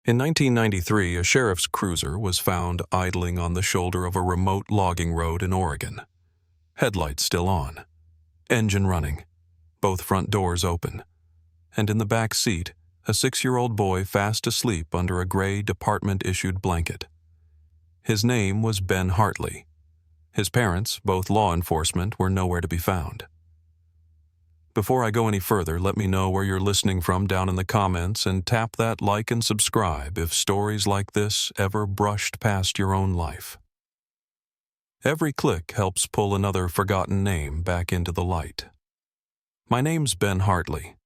In 1993, a sheriff's cruiser was found idling on the shoulder of a remote logging road in Oregon. Headlights still on, engine running, both front doors open, and in the back seat, a 6-year-old boy fast asleep under a gray department-issued blanket. His name was Ben Hartley. His parents, both law enforcement, were nowhere to be found. Before I go any further, let me know where you're listening from down in the comments and tap that like and subscribe if stories like this ever brushed past your own life. Every click helps pull another forgotten name back into the light. My name's Ben Hartley.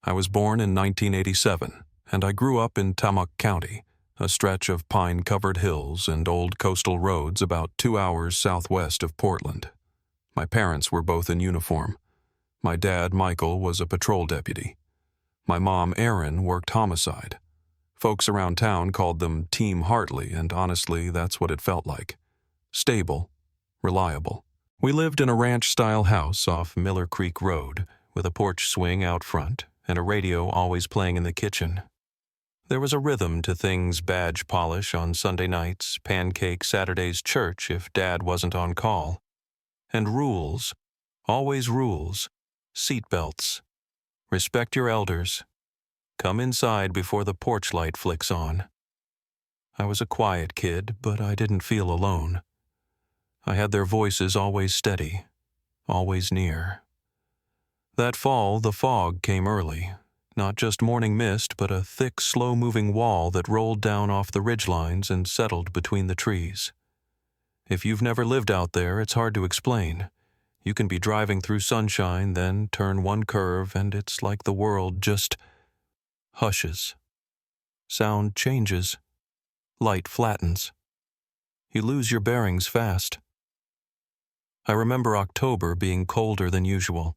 I was born in 1987, and I grew up in Tamuk County, a stretch of pine-covered hills and old coastal roads about 2 hours southwest of Portland. My parents were both in uniform. My dad, Michael, was a patrol deputy. My mom, Erin, worked homicide. Folks around town called them Team Hartley, and honestly, that's what it felt like. Stable, reliable. We lived in a ranch-style house off Miller Creek Road, with a porch swing out front and a radio always playing in the kitchen. There was a rhythm to things: badge polish on Sunday nights, pancake Saturdays, church if Dad wasn't on call. And rules, always rules. Seatbelts. Respect your elders. Come inside before the porch light flicks on. I was a quiet kid, but I didn't feel alone. I had their voices always steady, always near. That fall, the fog came early. Not just morning mist, but a thick, slow-moving wall that rolled down off the ridgelines and settled between the trees. If you've never lived out there, it's hard to explain. You can be driving through sunshine, then turn one curve, and it's like the world just hushes. Sound changes. Light flattens. You lose your bearings fast. I remember October being colder than usual.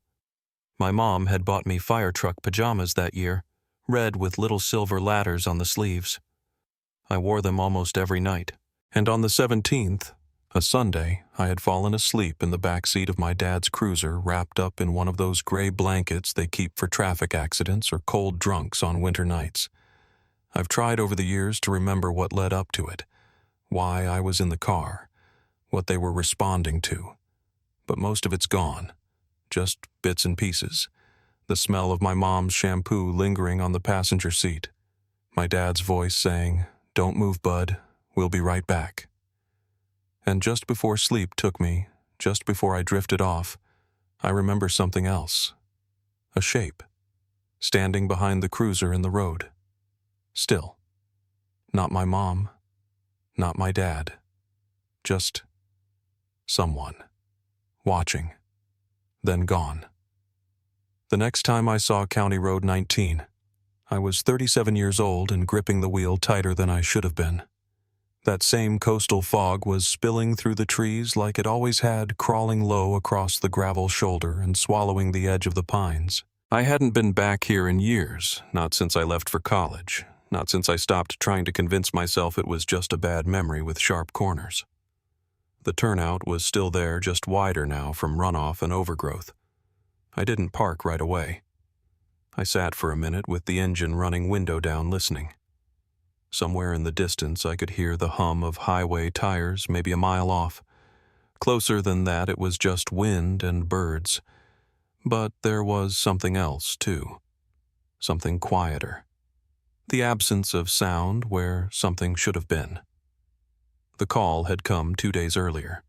My mom had bought me fire truck pajamas that year, red with little silver ladders on the sleeves. I wore them almost every night, and on the 17th, a Sunday, I had fallen asleep in the back seat of my dad's cruiser, wrapped up in one of those gray blankets they keep for traffic accidents or cold drunks on winter nights. I've tried over the years to remember what led up to it, why I was in the car, what they were responding to. But most of it's gone, just bits and pieces. The smell of my mom's shampoo lingering on the passenger seat. My dad's voice saying, "Don't move, bud, we'll be right back." And just before sleep took me, just before I drifted off, I remember something else. A shape, standing behind the cruiser in the road. Still. Not my mom, not my dad. Just someone. Watching. Then gone. The next time I saw County Road 19, I was 37 years old and gripping the wheel tighter than I should have been. That same coastal fog was spilling through the trees like it always had, crawling low across the gravel shoulder and swallowing the edge of the pines. I hadn't been back here in years, not since I left for college, not since I stopped trying to convince myself it was just a bad memory with sharp corners. The turnout was still there, just wider now from runoff and overgrowth. I didn't park right away. I sat for a minute with the engine running, window down, listening. Somewhere in the distance I could hear the hum of highway tires, maybe a mile off. Closer than that, it was just wind and birds. But there was something else, too. Something quieter. The absence of sound where something should have been. The call had come 2 days earlier.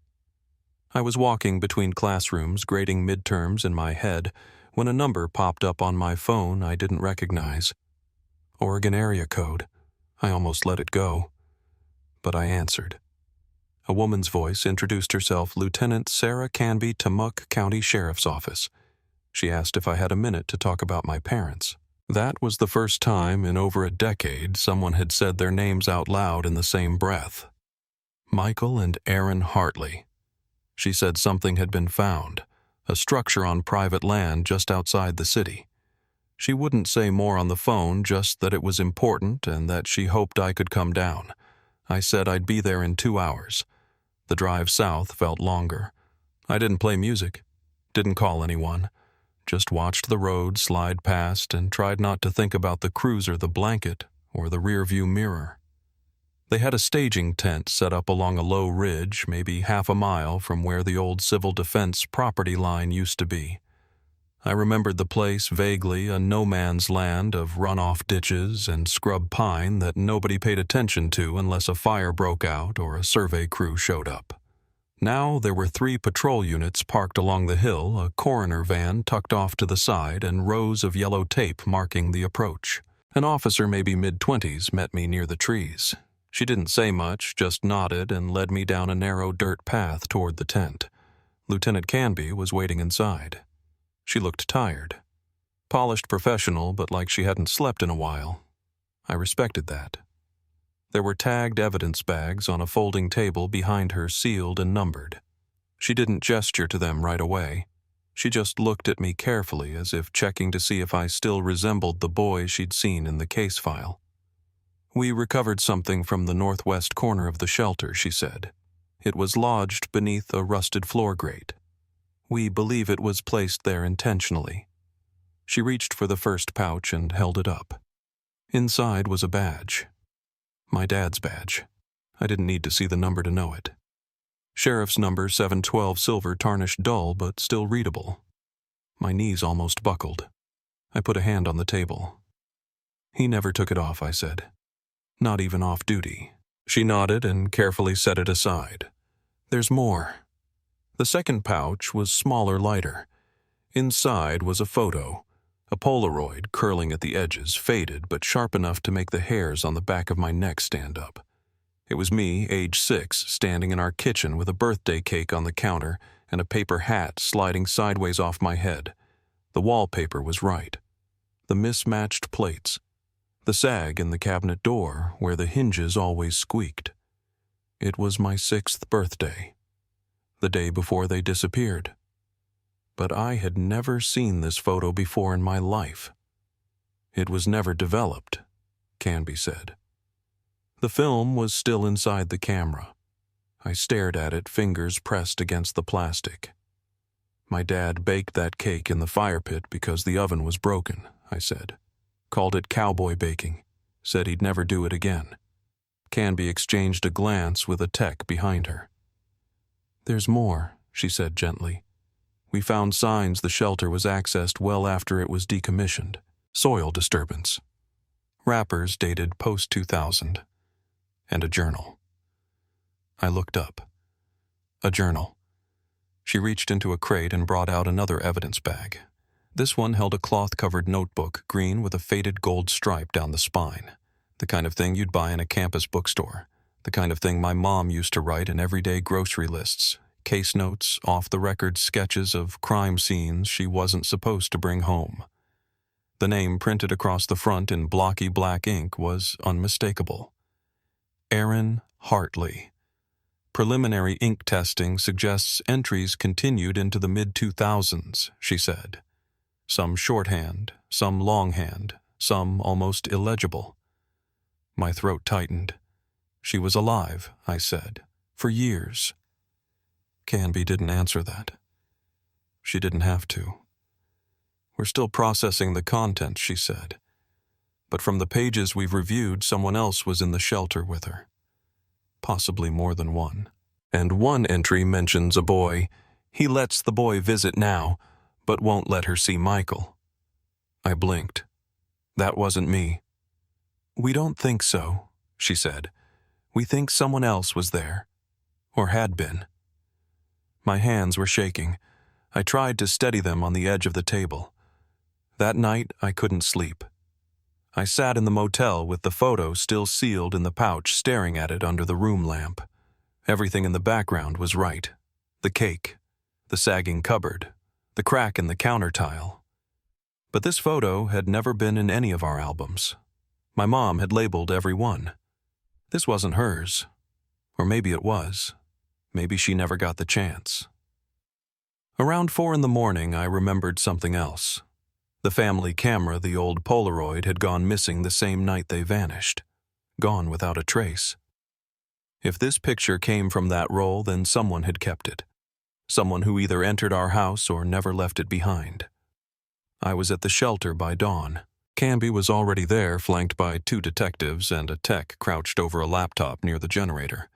I was walking between classrooms, grading midterms in my head, when a number popped up on my phone I didn't recognize. Oregon area code. I almost let it go. But I answered. A woman's voice introduced herself, Lieutenant Sarah Canby, Tamuk County Sheriff's Office. She asked if I had a minute to talk about my parents. That was the first time in over a decade someone had said their names out loud in the same breath. Michael and Erin Hartley. She said something had been found, a structure on private land just outside the city. She wouldn't say more on the phone, just that it was important and that she hoped I could come down. I said I'd be there in 2 hours. The drive south felt longer. I didn't play music, didn't call anyone, just watched the road slide past and tried not to think about the cruiser, the blanket, or the rearview mirror. They had a staging tent set up along a low ridge, maybe half a mile from where the old civil defense property line used to be. I remembered the place vaguely, a no-man's land of runoff ditches and scrub pine that nobody paid attention to unless a fire broke out or a survey crew showed up. Now there were 3 patrol units parked along the hill, a coroner van tucked off to the side, and rows of yellow tape marking the approach. An officer, maybe mid-20s, met me near the trees. She didn't say much, just nodded and led me down a narrow dirt path toward the tent. Lieutenant Canby was waiting inside. She looked tired. Polished professional, but like she hadn't slept in a while. I respected that. There were tagged evidence bags on a folding table behind her, sealed and numbered. She didn't gesture to them right away. She just looked at me carefully, as if checking to see if I still resembled the boy she'd seen in the case file. "We recovered something from the northwest corner of the shelter," she said. "It was lodged beneath a rusted floor grate. We believe it was placed there intentionally." She reached for the first pouch and held it up. Inside was a badge. My dad's badge. I didn't need to see the number to know it. Sheriff's number 712, silver, tarnished dull, but still readable. My knees almost buckled. I put a hand on the table. "He never took it off," I said. "Not even off duty." She nodded and carefully set it aside. "There's more." The second pouch was smaller, lighter. Inside was a photo, a Polaroid curling at the edges, faded but sharp enough to make the hairs on the back of my neck stand up. It was me, age 6, standing in our kitchen with a birthday cake on the counter and a paper hat sliding sideways off my head. The wallpaper was right. The mismatched plates. The sag in the cabinet door where the hinges always squeaked. It was my 6th birthday. The day before they disappeared. But I had never seen this photo before in my life. It was never developed, Canby said. The film was still inside the camera. I stared at it, fingers pressed against the plastic. "My dad baked that cake in the fire pit because the oven was broken," I said. "Called it cowboy baking. Said he'd never do it again." Canby exchanged a glance with a tech behind her. "There's more," she said gently. "We found signs the shelter was accessed well after it was decommissioned. Soil disturbance. Wrappers dated post-2000. And a journal." I looked up. A journal. She reached into a crate and brought out another evidence bag. This one held a cloth-covered notebook, green with a faded gold stripe down the spine. The kind of thing you'd buy in a campus bookstore. The kind of thing my mom used to write in everyday grocery lists. Case notes, off-the-record sketches of crime scenes she wasn't supposed to bring home. The name printed across the front in blocky black ink was unmistakable. Aaron Hartley. Preliminary ink testing suggests entries continued into the mid-2000s, she said. Some shorthand, some longhand, some almost illegible. My throat tightened. "She was alive," I said, "for years." Canby didn't answer that. She didn't have to. "We're still processing the contents," she said. "But from the pages we've reviewed, someone else was in the shelter with her. Possibly more than one. And one entry mentions a boy. He lets the boy visit now, but won't let her see Michael." I blinked. That wasn't me. "We don't think so," she said. "We think someone else was there. Or had been." My hands were shaking. I tried to steady them on the edge of the table. That night, I couldn't sleep. I sat in the motel with the photo still sealed in the pouch, staring at it under the room lamp. Everything in the background was right. The cake, the sagging cupboard, the crack in the counter tile. But this photo had never been in any of our albums. My mom had labeled every one. This wasn't hers. Or maybe it was. Maybe she never got the chance. Around 4 a.m, I remembered something else. The family camera, the old Polaroid, had gone missing the same night they vanished. Gone without a trace. If this picture came from that roll, then someone had kept it. Someone who either entered our house or never left it behind. I was at the shelter by dawn. Canby was already there, flanked by 2 detectives and a tech crouched over a laptop near the generator.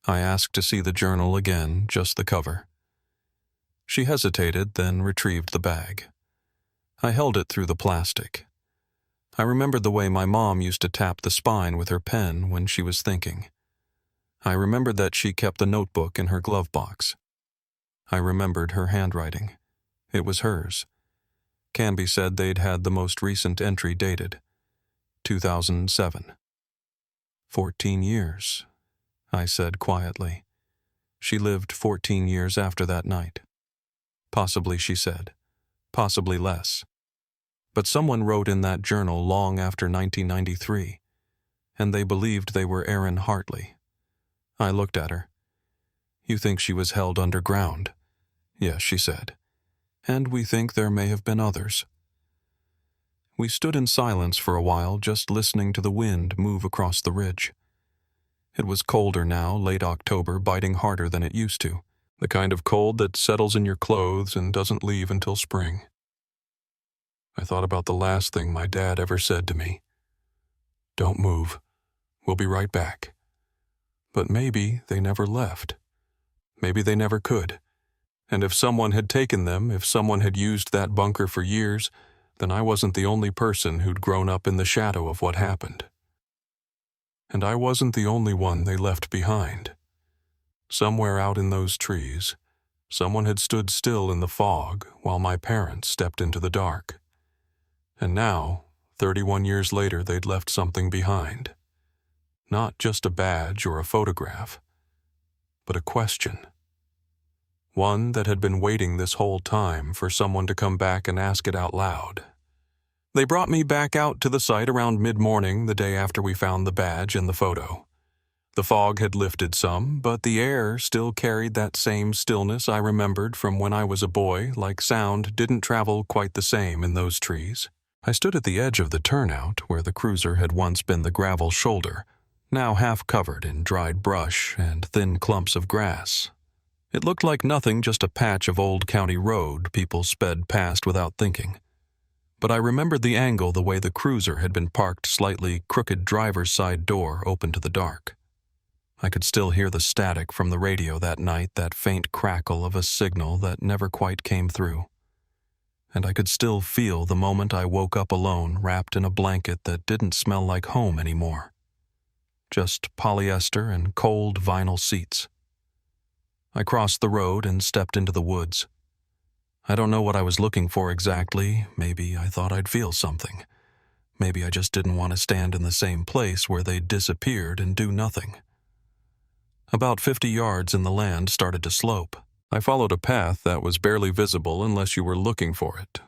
I asked to see the journal again, just the cover. She hesitated, then retrieved the bag. I held it through the plastic. I remembered the way my mom used to tap the spine with her pen when she was thinking. I remembered that she kept the notebook in her glove box. I remembered her handwriting. It was hers. Canby said they'd had the most recent entry dated 2007. 14 years, I said quietly. She lived 14 years after that night. Possibly, she said. Possibly less. But someone wrote in that journal long after 1993, and they believed they were Erin Hartley. I looked at her. You think she was held underground? Yes, she said. And we think there may have been others. We stood in silence for a while, just listening to the wind move across the ridge. It was colder now, late October, biting harder than it used to. The kind of cold that settles in your clothes and doesn't leave until spring. I thought about the last thing my dad ever said to me. Don't move. We'll be right back. But maybe they never left. Maybe they never could. And if someone had taken them, if someone had used that bunker for years, then I wasn't the only person who'd grown up in the shadow of what happened. And I wasn't the only one they left behind. Somewhere out in those trees, someone had stood still in the fog while my parents stepped into the dark. And now, 31 years later, they'd left something behind. Not just a badge or a photograph, but a question. One that had been waiting this whole time for someone to come back and ask it out loud. They brought me back out to the site around mid-morning the day after we found the badge and the photo. The fog had lifted some, but the air still carried that same stillness I remembered from when I was a boy, like sound didn't travel quite the same in those trees. I stood at the edge of the turnout where the cruiser had once been the gravel shoulder, now half covered in dried brush and thin clumps of grass. It looked like nothing, just a patch of old county road people sped past without thinking. But I remembered the angle, the way the cruiser had been parked, slightly crooked driver's side door open to the dark. I could still hear the static from the radio that night, that faint crackle of a signal that never quite came through. And I could still feel the moment I woke up alone, wrapped in a blanket that didn't smell like home anymore. Just polyester and cold vinyl seats. I crossed the road and stepped into the woods. I don't know what I was looking for exactly. Maybe I thought I'd feel something. Maybe I just didn't want to stand in the same place where they'd disappeared and do nothing. About 50 yards and the land started to slope. I followed a path that was barely visible unless you were looking for it.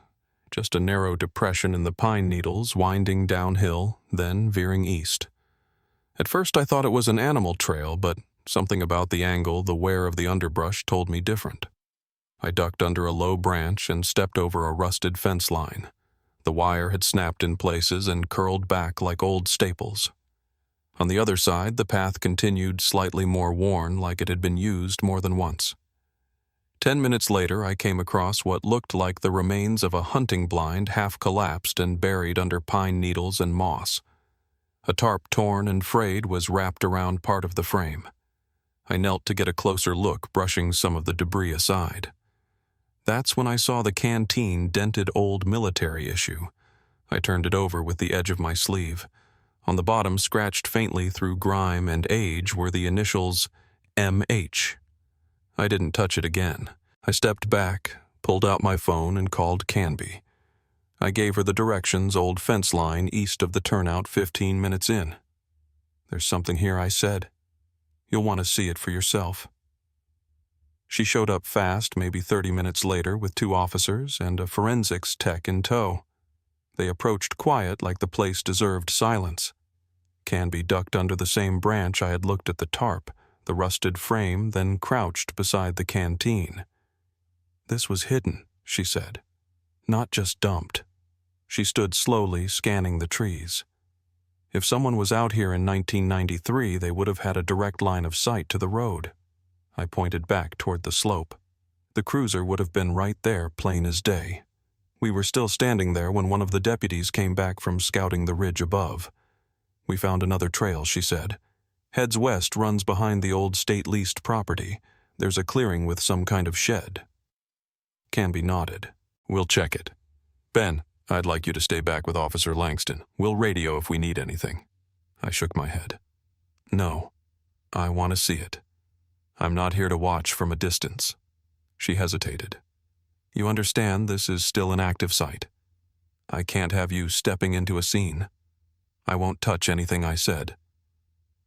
Just a narrow depression in the pine needles winding downhill, then veering east. At first I thought it was an animal trail, but something about the angle, the wear of the underbrush told me different. I ducked under a low branch and stepped over a rusted fence line. The wire had snapped in places and curled back like old staples. On the other side, the path continued, slightly more worn, like it had been used more than once. 10 minutes later, I came across what looked like the remains of a hunting blind half collapsed and buried under pine needles and moss. A tarp torn and frayed was wrapped around part of the frame. I knelt to get a closer look, brushing some of the debris aside. That's when I saw the canteen dented old military issue. I turned it over with the edge of my sleeve. On the bottom, scratched faintly through grime and age, were the initials M.H. I didn't touch it again. I stepped back, pulled out my phone, and called Canby. I gave her the directions, old fence line east of the turnout 15 minutes in. There's something here, I said. You'll want to see it for yourself. She showed up fast, maybe 30 minutes later, with 2 officers and a forensics tech in tow. They approached quiet, like the place deserved silence. Canby ducked under the same branch I had looked at the tarp, the rusted frame, then crouched beside the canteen. This was hidden, she said. Not just dumped. She stood slowly, scanning the trees. If someone was out here in 1993, they would have had a direct line of sight to the road. I pointed back toward the slope. The cruiser would have been right there, plain as day. We were still standing there when one of the deputies came back from scouting the ridge above. "We found another trail," she said. "Heads west, runs behind the old state-leased property. There's a clearing with some kind of shed." Canby nodded. "We'll check it. Ben, I'd like you to stay back with Officer Langston. We'll radio if we need anything." I shook my head. "No, I want to see it. I'm not here to watch from a distance." She hesitated. "You understand this is still an active site. I can't have you stepping into a scene. I won't touch anything I said.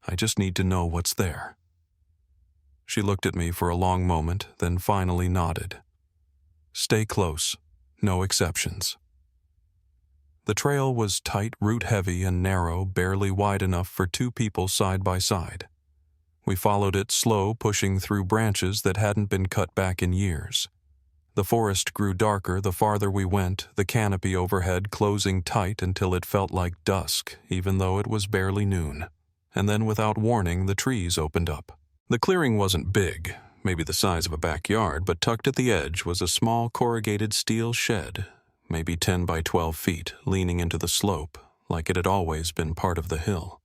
I just need to know what's there." She looked at me for a long moment, then finally nodded. "Stay close. No exceptions." The trail was tight, root-heavy, and narrow, barely wide enough for two people side by side. We followed it slow, pushing through branches that hadn't been cut back in years. The forest grew darker the farther we went, the canopy overhead closing tight until it felt like dusk, even though it was barely noon. And then, without warning, the trees opened up. The clearing wasn't big, maybe the size of a backyard, but tucked at the edge was a small corrugated steel shed, maybe 10 by 12 feet, leaning into the slope, like it had always been part of the hill.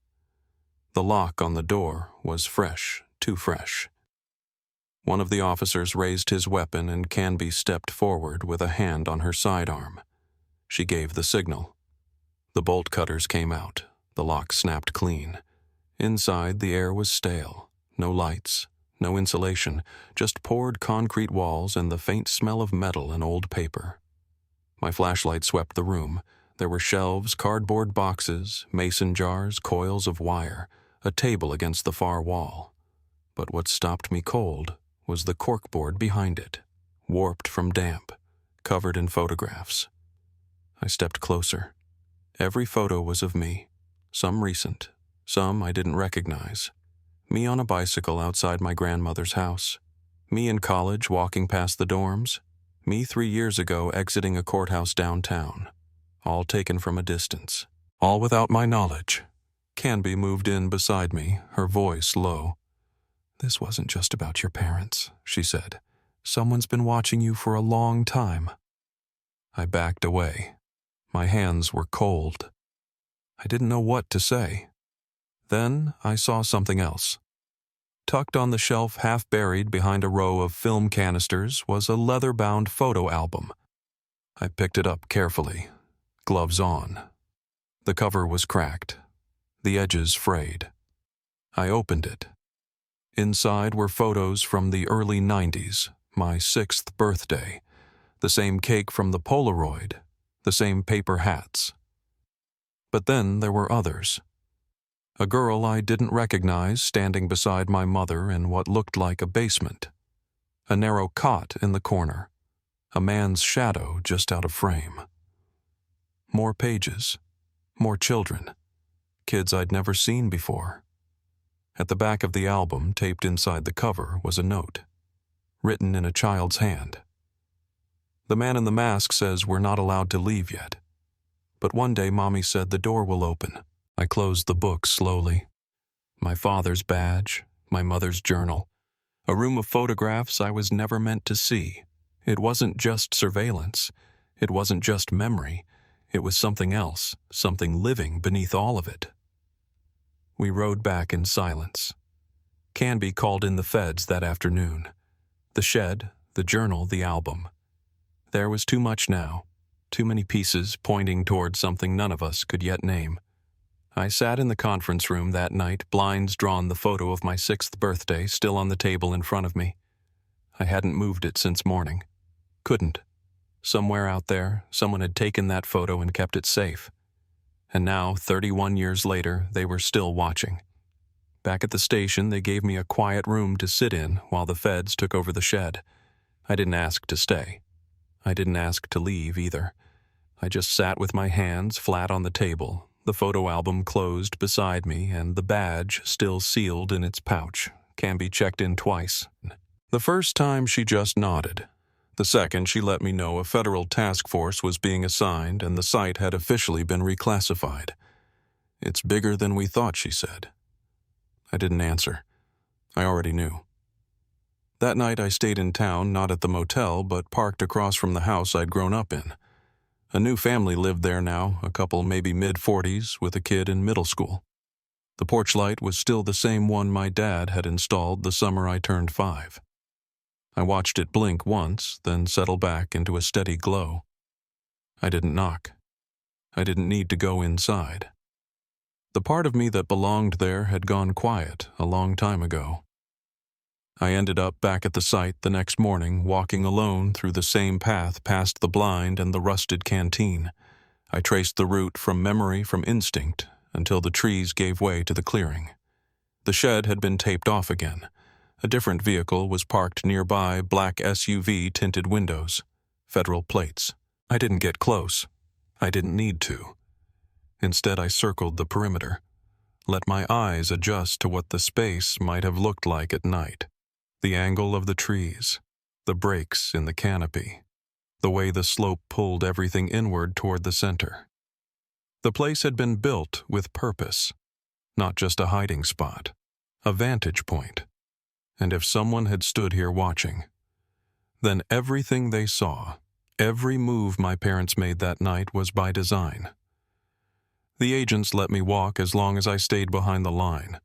The lock on the door was fresh, too fresh. One of the officers raised his weapon and Canby stepped forward with a hand on her sidearm. She gave the signal. The bolt cutters came out. The lock snapped clean. Inside, the air was stale. No lights, no insulation, just poured concrete walls and the faint smell of metal and old paper. My flashlight swept the room. There were shelves, cardboard boxes, mason jars, coils of wire, a table against the far wall. But what stopped me cold was the corkboard behind it, warped from damp, covered in photographs. I stepped closer. Every photo was of me, some recent, some I didn't recognize. Me on a bicycle outside my grandmother's house. Me in college walking past the dorms. Me 3 years ago exiting a courthouse downtown. All taken from a distance. All without my knowledge. Canby moved in beside me, her voice low. "This wasn't just about your parents," she said. "Someone's been watching you for a long time." I backed away. My hands were cold. I didn't know what to say. Then I saw something else. Tucked on the shelf, half buried behind a row of film canisters, was a leather-bound photo album. I picked it up carefully, gloves on. The cover was cracked, the edges frayed. I opened it. Inside were photos from the early 90s, my 6th birthday, the same cake from the Polaroid, the same paper hats. But then there were others. A girl I didn't recognize standing beside my mother in what looked like a basement. A narrow cot in the corner. A man's shadow just out of frame. More pages. More children. Kids I'd never seen before. At the back of the album, taped inside the cover, was a note, written in a child's hand. "The man in the mask says we're not allowed to leave yet. But one day Mommy said the door will open." I closed the book slowly. My father's badge, my mother's journal, a room of photographs I was never meant to see. It wasn't just surveillance. It wasn't just memory. It was something else, something living beneath all of it. We rode back in silence. Canby called in the feds that afternoon. The shed, the journal, the album. There was too much now. Too many pieces pointing toward something none of us could yet name. I sat in the conference room that night, blinds drawn, the photo of my 6th birthday still on the table in front of me. I hadn't moved it since morning. Couldn't. Somewhere out there, someone had taken that photo and kept it safe. And now, 31 years later, they were still watching. Back at the station, they gave me a quiet room to sit in while the feds took over the shed. I didn't ask to stay. I didn't ask to leave either. I just sat with my hands flat on the table, the photo album closed beside me, and the badge still sealed in its pouch. Canby checked in twice. The first time she just nodded. The second, she let me know a federal task force was being assigned and the site had officially been reclassified. "It's bigger than we thought," she said. I didn't answer. I already knew. That night I stayed in town, not at the motel, but parked across from the house I'd grown up in. A new family lived there now, a couple maybe mid-40s with a kid in middle school. The porch light was still the same one my dad had installed the summer I turned 5. I watched it blink once, then settle back into a steady glow. I didn't knock. I didn't need to go inside. The part of me that belonged there had gone quiet a long time ago. I ended up back at the site the next morning, walking alone through the same path past the blind and the rusted canteen. I traced the route from memory, from instinct, until the trees gave way to the clearing. The shed had been taped off again. A different vehicle was parked nearby, black SUV tinted windows, federal plates. I didn't get close. I didn't need to. Instead, I circled the perimeter, let my eyes adjust to what the space might have looked like at night. The angle of the trees, the breaks in the canopy, the way the slope pulled everything inward toward the center. The place had been built with purpose, not just a hiding spot, a vantage point. And if someone had stood here watching, then everything they saw, every move my parents made that night was by design. The agents let me walk as long as I stayed behind the line.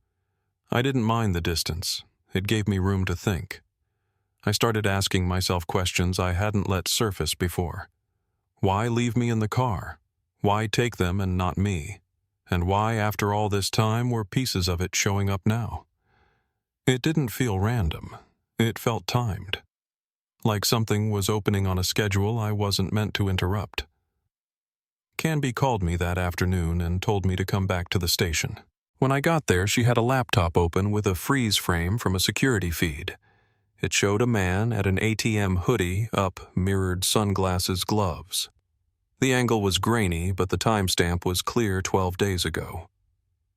I didn't mind the distance. It gave me room to think. I started asking myself questions I hadn't let surface before. Why leave me in the car? Why take them and not me? And why, after all this time, were pieces of it showing up now? It didn't feel random. It felt timed. Like something was opening on a schedule I wasn't meant to interrupt. Canby called me that afternoon and told me to come back to the station. When I got there, she had a laptop open with a freeze frame from a security feed. It showed a man at an ATM, hoodie up, mirrored sunglasses, gloves. The angle was grainy, but the timestamp was clear 12 days ago.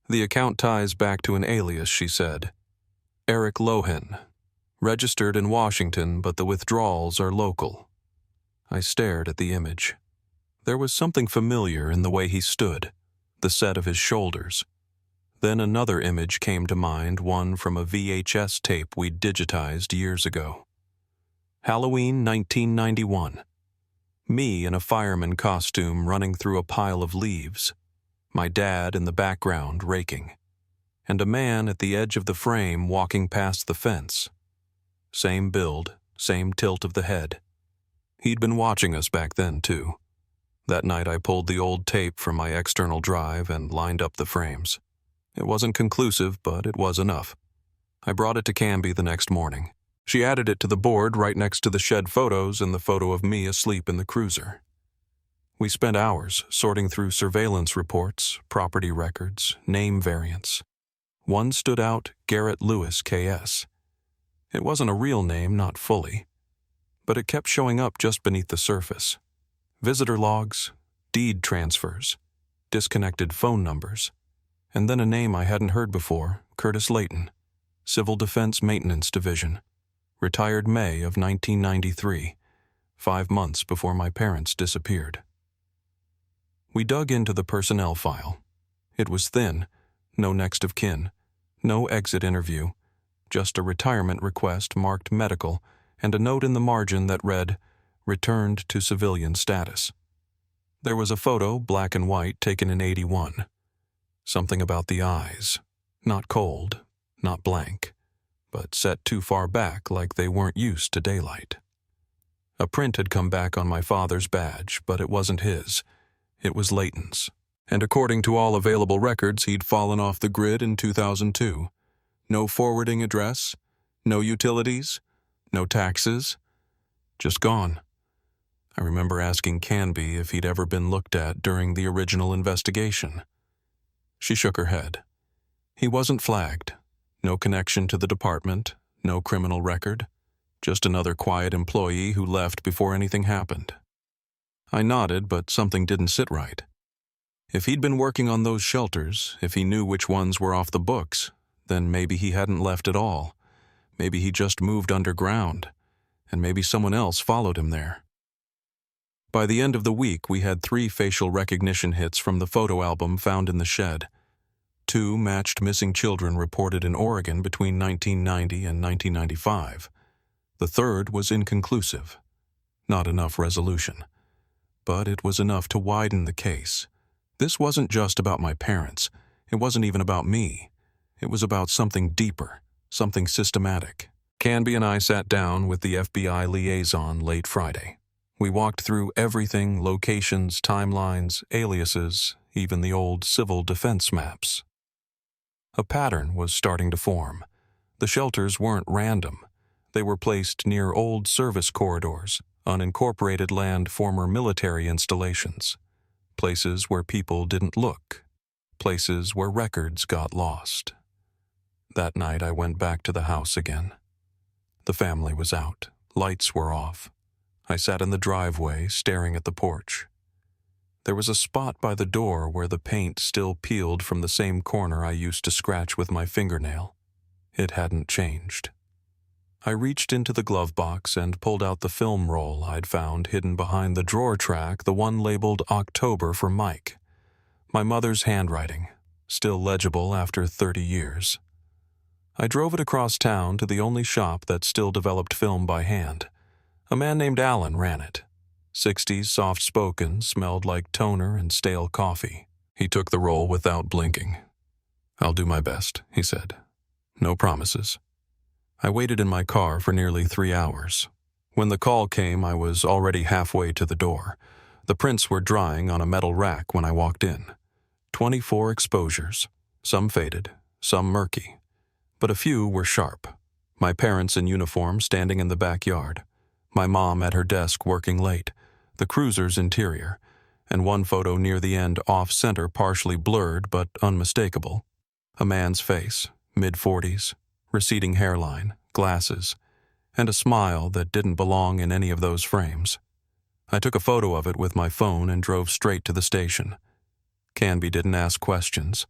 The account ties back to an alias, she said. Eric Lohan. Registered in Washington, but the withdrawals are local. I stared at the image. There was something familiar in the way he stood, the set of his shoulders. Then another image came to mind, one from a VHS tape we'd digitized years ago. Halloween 1991. Me in a fireman costume running through a pile of leaves. My dad in the background raking. And a man at the edge of the frame walking past the fence. Same build, same tilt of the head. He'd been watching us back then, too. That night I pulled the old tape from my external drive and lined up the frames. It wasn't conclusive, but it was enough. I brought it to Canby the next morning. She added it to the board right next to the shed photos and the photo of me asleep in the cruiser. We spent hours sorting through surveillance reports, property records, name variants. One stood out, Garrett Lewis, K.S. It wasn't a real name, not fully, but it kept showing up just beneath the surface. Visitor logs, deed transfers, disconnected phone numbers, and then a name I hadn't heard before, Curtis Layton, Civil Defense Maintenance Division, retired May of 1993, 5 months before my parents disappeared. We dug into the personnel file. It was thin, no next of kin, no exit interview, just a retirement request marked medical and a note in the margin that read, returned to civilian status. There was a photo, black and white, taken in '81. Something about the eyes. Not cold, not blank, but set too far back like they weren't used to daylight. A print had come back on my father's badge, but it wasn't his. It was Layton's. And according to all available records, he'd fallen off the grid in 2002. No forwarding address, no utilities, no taxes, just gone. I remember asking Canby if he'd ever been looked at during the original investigation. She shook her head. He wasn't flagged. No connection to the department, no criminal record, just another quiet employee who left before anything happened. I nodded, but something didn't sit right. If he'd been working on those shelters, if he knew which ones were off the books, then maybe he hadn't left at all. Maybe he just moved underground, and maybe someone else followed him there. By the end of the week, we had 3 facial recognition hits from the photo album found in the shed. 2 matched missing children reported in Oregon between 1990 and 1995. The third was inconclusive. Not enough resolution. but it was enough to widen the case. This wasn't just about my parents. It wasn't even about me. It was about something deeper, something systematic. Canby and I sat down with the FBI liaison late Friday. We walked through everything: locations, timelines, aliases, even the old civil defense maps. A pattern was starting to form. The shelters weren't random. They were placed near old service corridors, unincorporated land, former military installations, places where people didn't look, places where records got lost. That night I went back to the house again. The family was out. Lights were off. I sat in the driveway, staring at the porch. There was a spot by the door where the paint still peeled from the same corner I used to scratch with my fingernail. It hadn't changed. I reached into the glove box and pulled out the film roll I'd found hidden behind the drawer track, the one labeled October for Mike. My mother's handwriting, still legible after 30 years. I drove it across town to the only shop that still developed film by hand. A man named Alan ran it. 60s, soft-spoken, smelled like toner and stale coffee. He took the roll without blinking. "I'll do my best," he said. "No promises." I waited in my car for nearly 3 hours. When the call came, I was already halfway to the door. The prints were drying on a metal rack when I walked in. 24 exposures, some faded, some murky, but a few were sharp. My parents in uniform standing in the backyard, my mom at her desk working late, the cruiser's interior, and one photo near the end off-center, partially blurred but unmistakable. A man's face, mid-40s, receding hairline, glasses, and a smile that didn't belong in any of those frames. I took a photo of it with my phone and drove straight to the station. Canby didn't ask questions.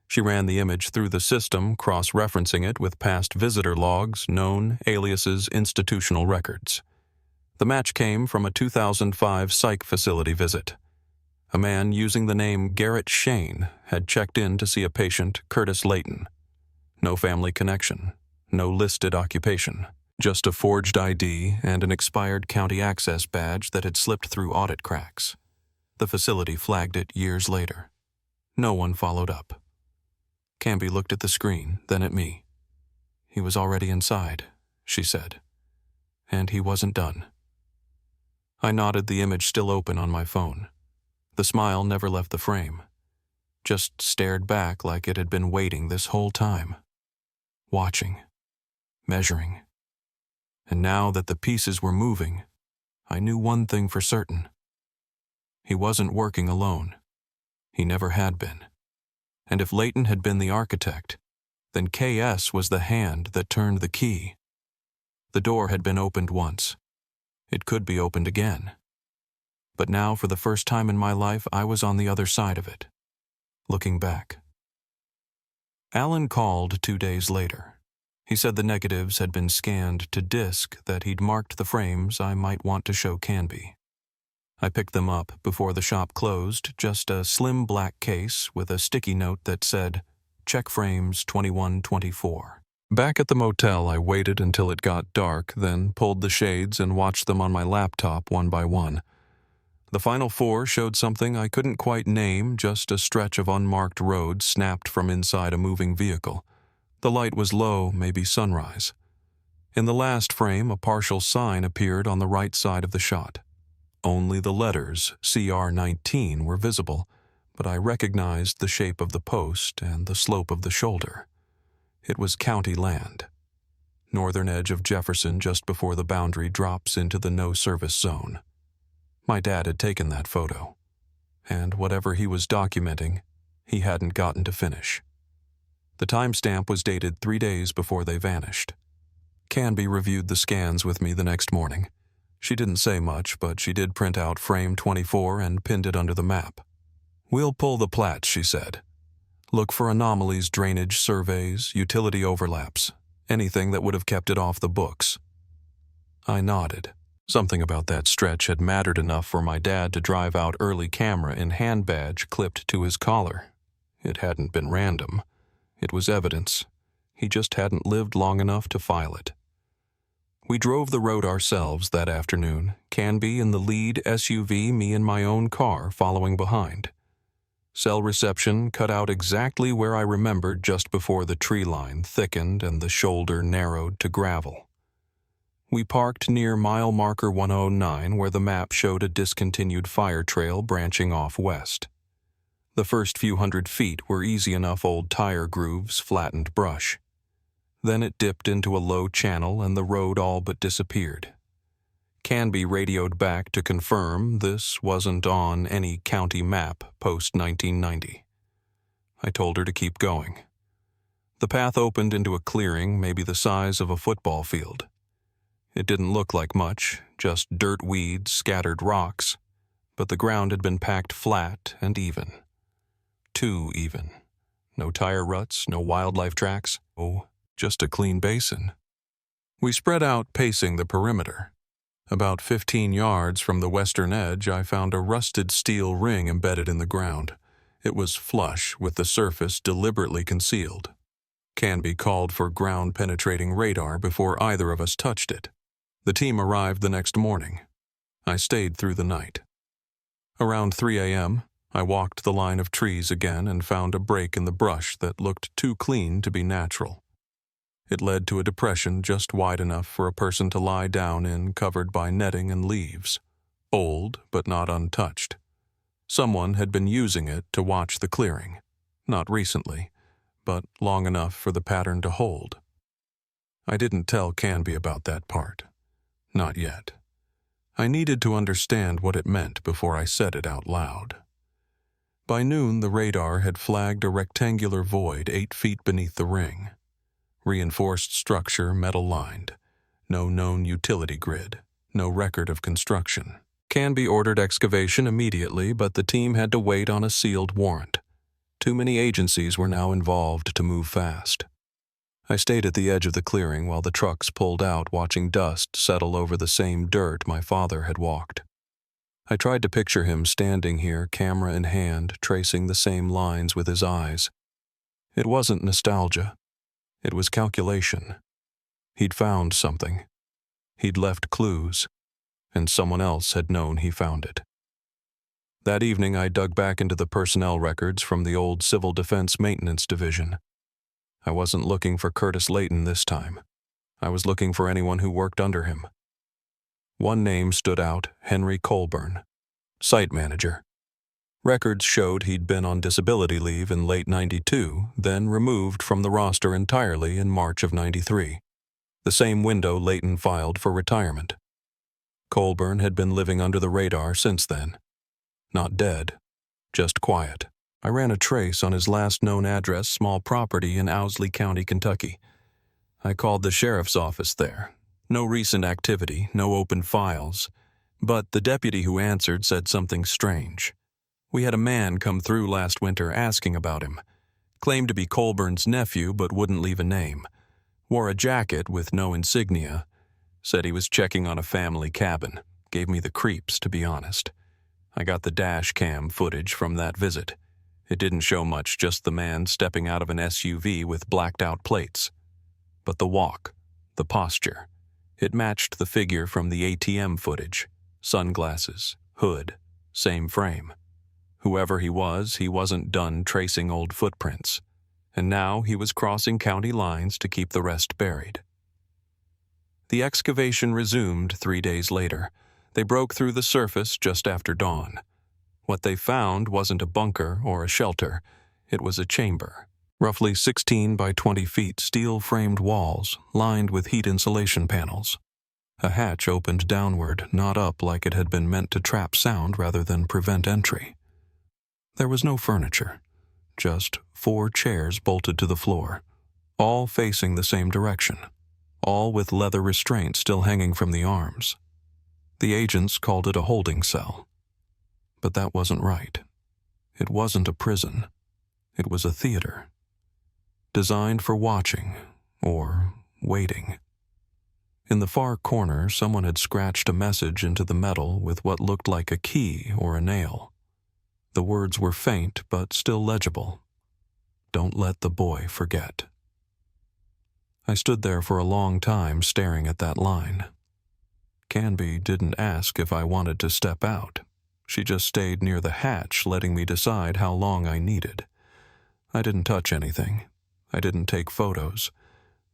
She ran the image through the system, cross-referencing it with past visitor logs, known aliases, institutional records. The match came from a 2005 psych facility visit. A man using the name Garrett Shane had checked in to see a patient, Curtis Layton. No family connection, no listed occupation, just a forged ID and an expired county access badge that had slipped through audit cracks. The facility flagged it years later. No one followed up. Canby looked at the screen, then at me. "He was already inside," she said. "And he wasn't done." I nodded, the image still open on my phone. The smile never left the frame, just stared back like it had been waiting this whole time. Watching, measuring. And now that the pieces were moving, I knew one thing for certain. He wasn't working alone. He never had been. And if Layton had been the architect, then KS was the hand that turned the key. The door had been opened once. It could be opened again. But now, for the first time in my life, I was on the other side of it, looking back. Alan called 2 days later. He said the negatives had been scanned to disk, that he'd marked the frames I might want to show Canby. I picked them up before the shop closed, just a slim black case with a sticky note that said, "Check frames 2124. Back at the motel, I waited until it got dark, then pulled the shades and watched them on my laptop one by one. The final 4 showed something I couldn't quite name, just a stretch of unmarked road snapped from inside a moving vehicle. The light was low, maybe sunrise. In the last frame, a partial sign appeared on the right side of the shot. Only the letters CR19 were visible, but I recognized the shape of the post and the slope of the shoulder. It was county land. Northern edge of Jefferson, just before the boundary drops into the no-service zone. My dad had taken that photo, and whatever he was documenting, he hadn't gotten to finish. The timestamp was dated 3 days before they vanished. Canby reviewed the scans with me the next morning. She didn't say much, but she did print out frame 24 and pinned it under the map. "We'll pull the plats," she said. "Look for anomalies, drainage surveys, utility overlaps, anything that would have kept it off the books." I nodded. Something about that stretch had mattered enough for my dad to drive out early camera and hand badge clipped to his collar. It hadn't been random. It was evidence. He just hadn't lived long enough to file it. We drove the road ourselves that afternoon, Canby in the lead SUV, me in my own car following behind. Cell reception cut out exactly where I remembered just before the tree line thickened and the shoulder narrowed to gravel. We parked near mile marker 109 where the map showed a discontinued fire trail branching off west. The first few hundred feet were easy enough old tire grooves, flattened brush. Then it dipped into a low channel and the road all but disappeared. Canby radioed back to confirm this wasn't on any county map post-1990. I told her to keep going. The path opened into a clearing maybe the size of a football field. It didn't look like much, just dirt weeds, scattered rocks, but the ground had been packed flat and even. Too even. No tire ruts, no wildlife tracks. Oh, just a clean basin. We spread out pacing the perimeter. About 15 yards from the western edge, I found a rusted steel ring embedded in the ground. It was flush with the surface deliberately concealed. Canby called for ground-penetrating radar before either of us touched it. The team arrived the next morning. I stayed through the night. Around 3 a.m., I walked the line of trees again and found a break in the brush that looked too clean to be natural. It led to a depression just wide enough for a person to lie down in, covered by netting and leaves. Old, but not untouched. Someone had been using it to watch the clearing. Not recently, but long enough for the pattern to hold. I didn't tell Canby about that part. Not yet. I needed to understand what it meant before I said it out loud. By noon, the radar had flagged a rectangular void 8 feet beneath the ring. Reinforced structure, metal-lined. No known utility grid. No record of construction. Canby ordered excavation immediately, but the team had to wait on a sealed warrant. Too many agencies were now involved to move fast. I stayed at the edge of the clearing while the trucks pulled out, watching dust settle over the same dirt my father had walked. I tried to picture him standing here, camera in hand, tracing the same lines with his eyes. It wasn't nostalgia. It was calculation. He'd found something. He'd left clues, and someone else had known he found it. That evening, I dug back into the personnel records from the old Civil Defense Maintenance Division. I wasn't looking for Curtis Layton this time. I was looking for anyone who worked under him. One name stood out, Henry Colburn, site manager. Records showed he'd been on disability leave in late '92, then removed from the roster entirely in March of '93, the same window Layton filed for retirement. Colburn had been living under the radar since then. Not dead, just quiet. I ran a trace on his last known address, small property in Owsley County, Kentucky. I called the sheriff's office there. No recent activity, no open files, but the deputy who answered said something strange. We had a man come through last winter asking about him. Claimed to be Colburn's nephew but wouldn't leave a name. Wore a jacket with no insignia. Said he was checking on a family cabin. Gave me the creeps, to be honest. I got the dash cam footage from that visit. It didn't show much, just the man stepping out of an SUV with blacked-out plates. But the walk, the posture, it matched the figure from the ATM footage. Sunglasses, hood, same frame. Whoever he wasn't done tracing old footprints. And now he was crossing county lines to keep the rest buried. The excavation resumed 3 days later. They broke through the surface just after dawn. What they found wasn't a bunker or a shelter. It was a chamber. Roughly 16 by 20 feet, steel-framed walls, lined with heat insulation panels. A hatch opened downward, not up like it had been meant to trap sound rather than prevent entry. There was no furniture, just 4 chairs bolted to the floor, all facing the same direction, all with leather restraints still hanging from the arms. The agents called it a holding cell. But that wasn't right. It wasn't a prison. It was a theater. Designed for watching, or waiting. In the far corner, someone had scratched a message into the metal with what looked like a key or a nail. The words were faint, but still legible. Don't let the boy forget. I stood there for a long time staring at that line. Canby didn't ask if I wanted to step out. She just stayed near the hatch, letting me decide how long I needed. I didn't touch anything. I didn't take photos.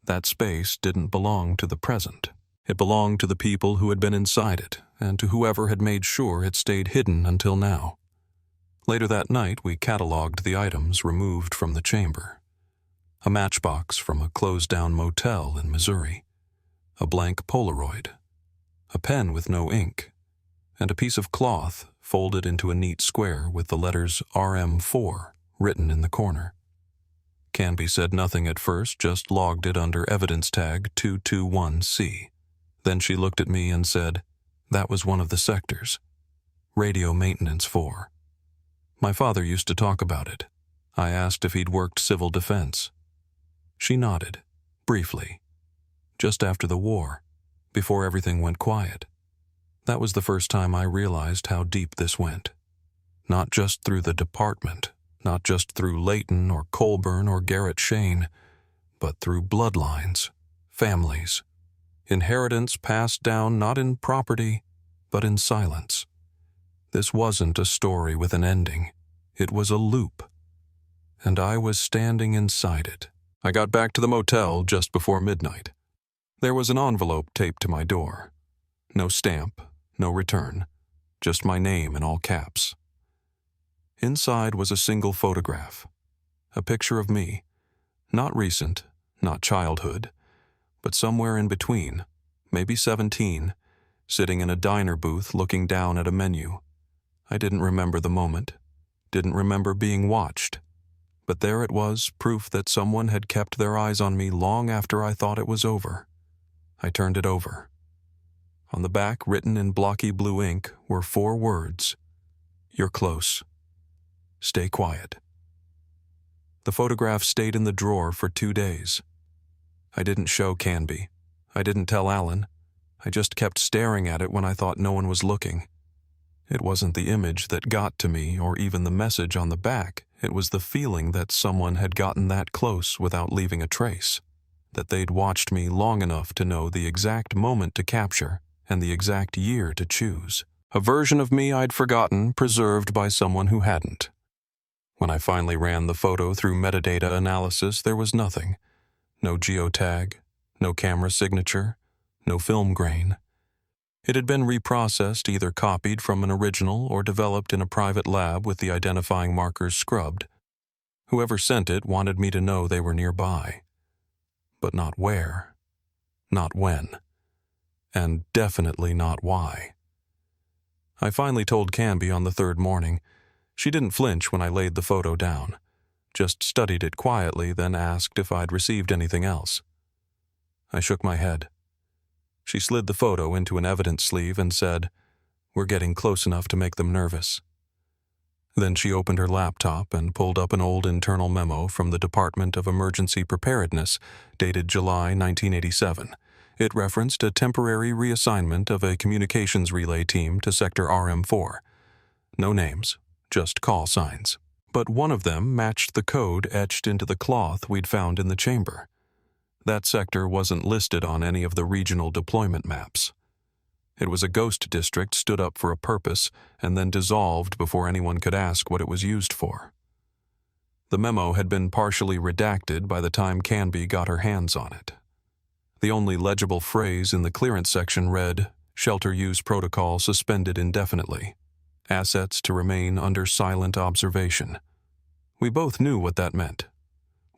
That space didn't belong to the present. It belonged to the people who had been inside it, and to whoever had made sure it stayed hidden until now. Later that night, we cataloged the items removed from the chamber. A matchbox from a closed-down motel in Missouri, a blank Polaroid, a pen with no ink, and a piece of cloth folded into a neat square with the letters RM4 written in the corner. Canby said nothing at first, just logged it under evidence tag 221C. Then she looked at me and said, "That was one of the sectors. Radio Maintenance 4. My father used to talk about it. I asked if he'd worked civil defense. She nodded, briefly. Just after the war, before everything went quiet. That was the first time I realized how deep this went. Not just through the department, not just through Layton or Colburn or Garrett Shane, but through bloodlines, families, inheritance passed down not in property, but in silence. This wasn't a story with an ending. It was a loop. And I was standing inside it. I got back to the motel just before midnight. There was an envelope taped to my door. No stamp, no return, just my name in all caps. Inside was a single photograph, a picture of me, not recent, not childhood, but somewhere in between, maybe 17, sitting in a diner booth looking down at a menu. I didn't remember the moment, didn't remember being watched, but there it was, proof that someone had kept their eyes on me long after I thought it was over. I turned it over. On the back, written in blocky blue ink, were 4 words: "You're close. Stay quiet." The photograph stayed in the drawer for 2 days. I didn't show Canby. I didn't tell Alan. I just kept staring at it when I thought no one was looking. It wasn't the image that got to me or even the message on the back. It was the feeling that someone had gotten that close without leaving a trace, that they'd watched me long enough to know the exact moment to capture and the exact year to choose. A version of me I'd forgotten, preserved by someone who hadn't. When I finally ran the photo through metadata analysis, there was nothing. No geotag, no camera signature, no film grain. It had been reprocessed, either copied from an original or developed in a private lab with the identifying markers scrubbed. Whoever sent it wanted me to know they were nearby. But not where, not when, and definitely not why. I finally told Canby on the 3rd morning. She didn't flinch when I laid the photo down, just studied it quietly, then asked if I'd received anything else. I shook my head. She slid the photo into an evidence sleeve and said, "We're getting close enough to make them nervous." Then she opened her laptop and pulled up an old internal memo from the Department of Emergency Preparedness, dated July 1987. It referenced a temporary reassignment of a communications relay team to Sector RM4. No names, just call signs. But one of them matched the code etched into the cloth we'd found in the chamber. That sector wasn't listed on any of the regional deployment maps. It was a ghost district stood up for a purpose and then dissolved before anyone could ask what it was used for. The memo had been partially redacted by the time Canby got her hands on it. The only legible phrase in the clearance section read, "Shelter use protocol suspended indefinitely. Assets to remain under silent observation." We both knew what that meant.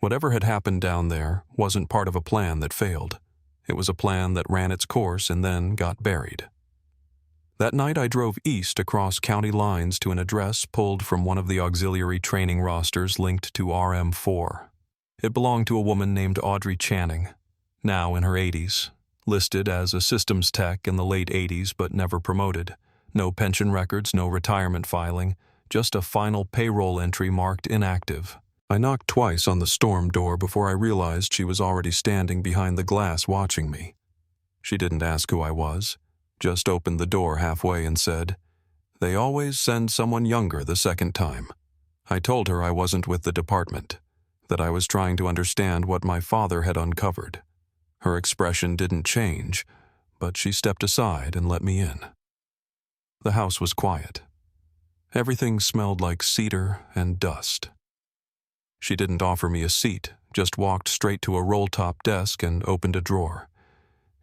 Whatever had happened down there wasn't part of a plan that failed. It was a plan that ran its course and then got buried. That night I drove east across county lines to an address pulled from one of the auxiliary training rosters linked to RM4. It belonged to a woman named Audrey Channing, now in her 80s, listed as a systems tech in the late 80s but never promoted. No pension records, no retirement filing, just a final payroll entry marked inactive. I knocked twice on the storm door before I realized she was already standing behind the glass watching me. She didn't ask who I was, just opened the door halfway and said, "They always send someone younger the second time." I told her I wasn't with the department, that I was trying to understand what my father had uncovered. Her expression didn't change, but she stepped aside and let me in. The house was quiet. Everything smelled like cedar and dust. She didn't offer me a seat, just walked straight to a roll-top desk and opened a drawer.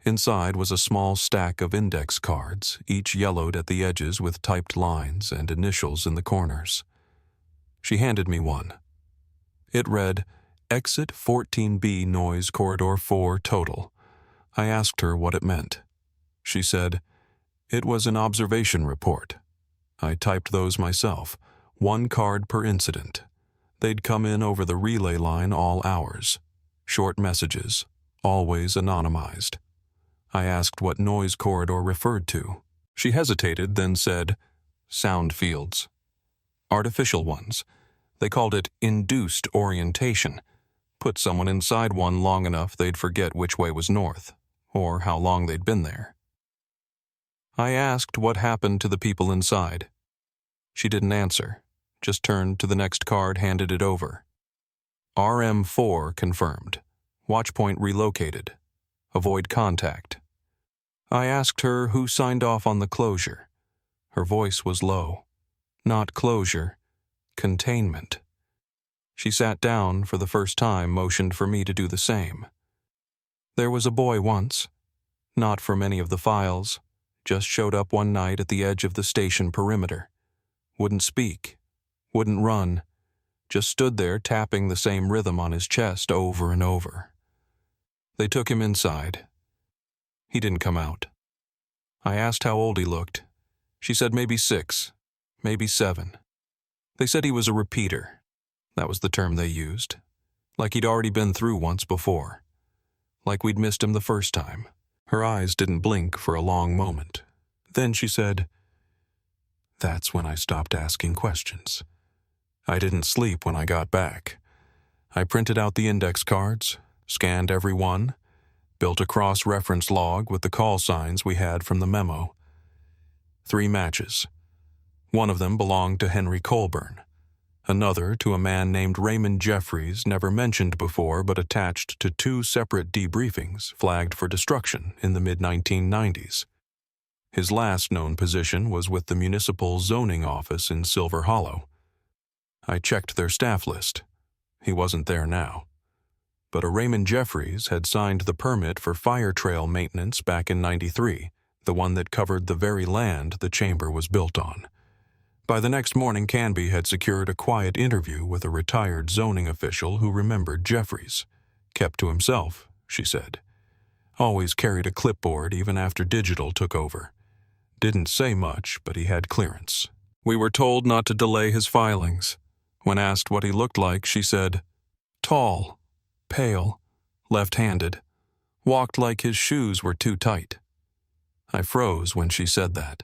Inside was a small stack of index cards, each yellowed at the edges with typed lines and initials in the corners. She handed me one. It read, Exit 14B Noise Corridor 4 Total. I asked her what it meant. She said, it was an observation report. I typed those myself, 1 card per incident. They'd come in over the relay line all hours. Short messages, always anonymized. I asked what noise corridor referred to. She hesitated, then said, sound fields. Artificial ones. They called it induced orientation. Put someone inside one long enough they'd forget which way was north, or how long they'd been there. I asked what happened to the people inside. She didn't answer, just turned to the next card, handed it over. RM4 confirmed. Watchpoint relocated. Avoid contact. I asked her who signed off on the closure. Her voice was low. Not closure, containment. She sat down for the first time, motioned for me to do the same. There was a boy once. Not from any of the files. Just showed up one night at the edge of the station perimeter. Wouldn't speak. Wouldn't run. Just stood there tapping the same rhythm on his chest over and over. They took him inside. He didn't come out. I asked how old he looked. She said maybe 6, maybe 7. They said he was a repeater. That was the term they used. Like he'd already been through once before. Like we'd missed him the first time. Her eyes didn't blink for a long moment. Then she said, that's when I stopped asking questions. I didn't sleep when I got back. I printed out the index cards, scanned every one, built a cross-reference log with the call signs we had from the memo. 3 matches. One of them belonged to Henry Colburn. Another to a man named Raymond Jeffries, never mentioned before but attached to 2 separate debriefings flagged for destruction in the mid-1990s. His last known position was with the Municipal Zoning Office in Silver Hollow. I checked their staff list. He wasn't there now. But a Raymond Jeffries had signed the permit for fire trail maintenance back in '93, the one that covered the very land the chamber was built on. By the next morning, Canby had secured a quiet interview with a retired zoning official who remembered Jeffries. Kept to himself, she said. Always carried a clipboard even after digital took over. Didn't say much, but he had clearance. We were told not to delay his filings. When asked what he looked like, she said, tall, pale, left-handed, walked like his shoes were too tight. I froze when she said that,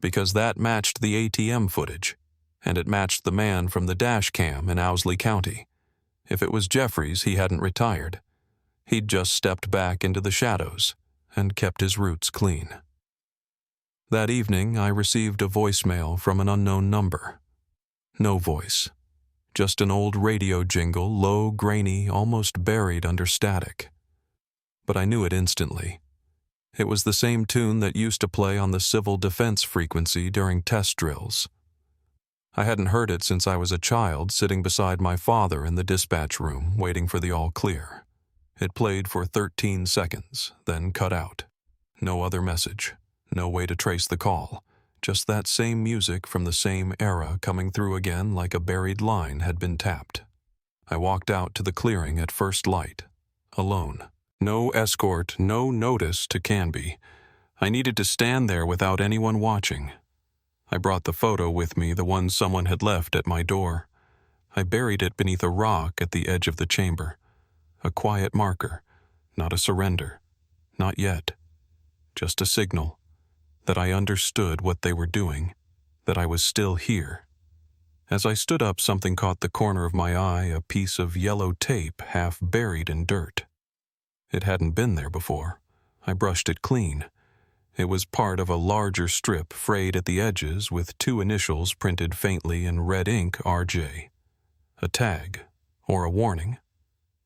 because that matched the ATM footage, and it matched the man from the dash cam in Owsley County. If it was Jeffries, he hadn't retired. He'd just stepped back into the shadows and kept his roots clean. That evening, I received a voicemail from an unknown number. No voice. Just an old radio jingle, low, grainy, almost buried under static. But I knew it instantly. It was the same tune that used to play on the civil defense frequency during test drills. I hadn't heard it since I was a child, sitting beside my father in the dispatch room, waiting for the all-clear. It played for 13 seconds, then cut out. No other message. No way to trace the call. Just that same music from the same era coming through again like a buried line had been tapped. I walked out to the clearing at first light, alone. No escort, no notice to Canby. I needed to stand there without anyone watching. I brought the photo with me, the one someone had left at my door. I buried it beneath a rock at the edge of the chamber. A quiet marker, not a surrender. Not yet. Just a signal. That I understood what they were doing, that I was still here. As I stood up, something caught the corner of my eye, a piece of yellow tape half buried in dirt. It hadn't been there before. I brushed it clean. It was part of a larger strip frayed at the edges with 2 initials printed faintly in red ink, RJ. A tag, or a warning,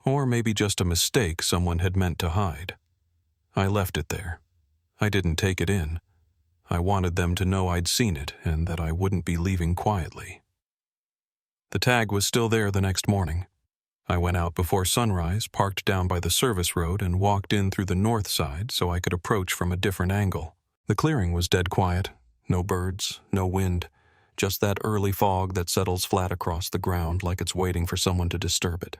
Or maybe just a mistake someone had meant to hide. I left it there. I didn't take it in. I wanted them to know I'd seen it and that I wouldn't be leaving quietly. The tag was still there the next morning. I went out before sunrise, parked down by the service road, and walked in through the north side so I could approach from a different angle. The clearing was dead quiet. No birds, no wind, just that early fog that settles flat across the ground like it's waiting for someone to disturb it.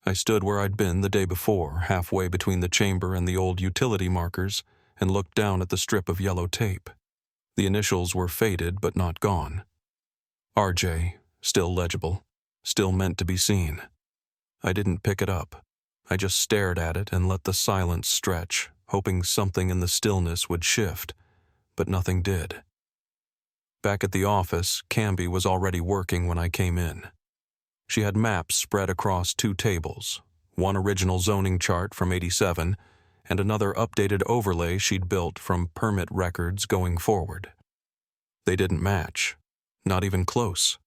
I stood where I'd been the day before, halfway between the chamber and the old utility markers, and looked down at the strip of yellow tape. The initials were faded but not gone. RJ, still legible, still meant to be seen. I didn't pick it up. I just stared at it and let the silence stretch, hoping something in the stillness would shift, but nothing did. Back at the office, Canby was already working when I came in. She had maps spread across 2 tables, one original zoning chart from '87 and another updated overlay she'd built from permit records going forward. They didn't match, not even close.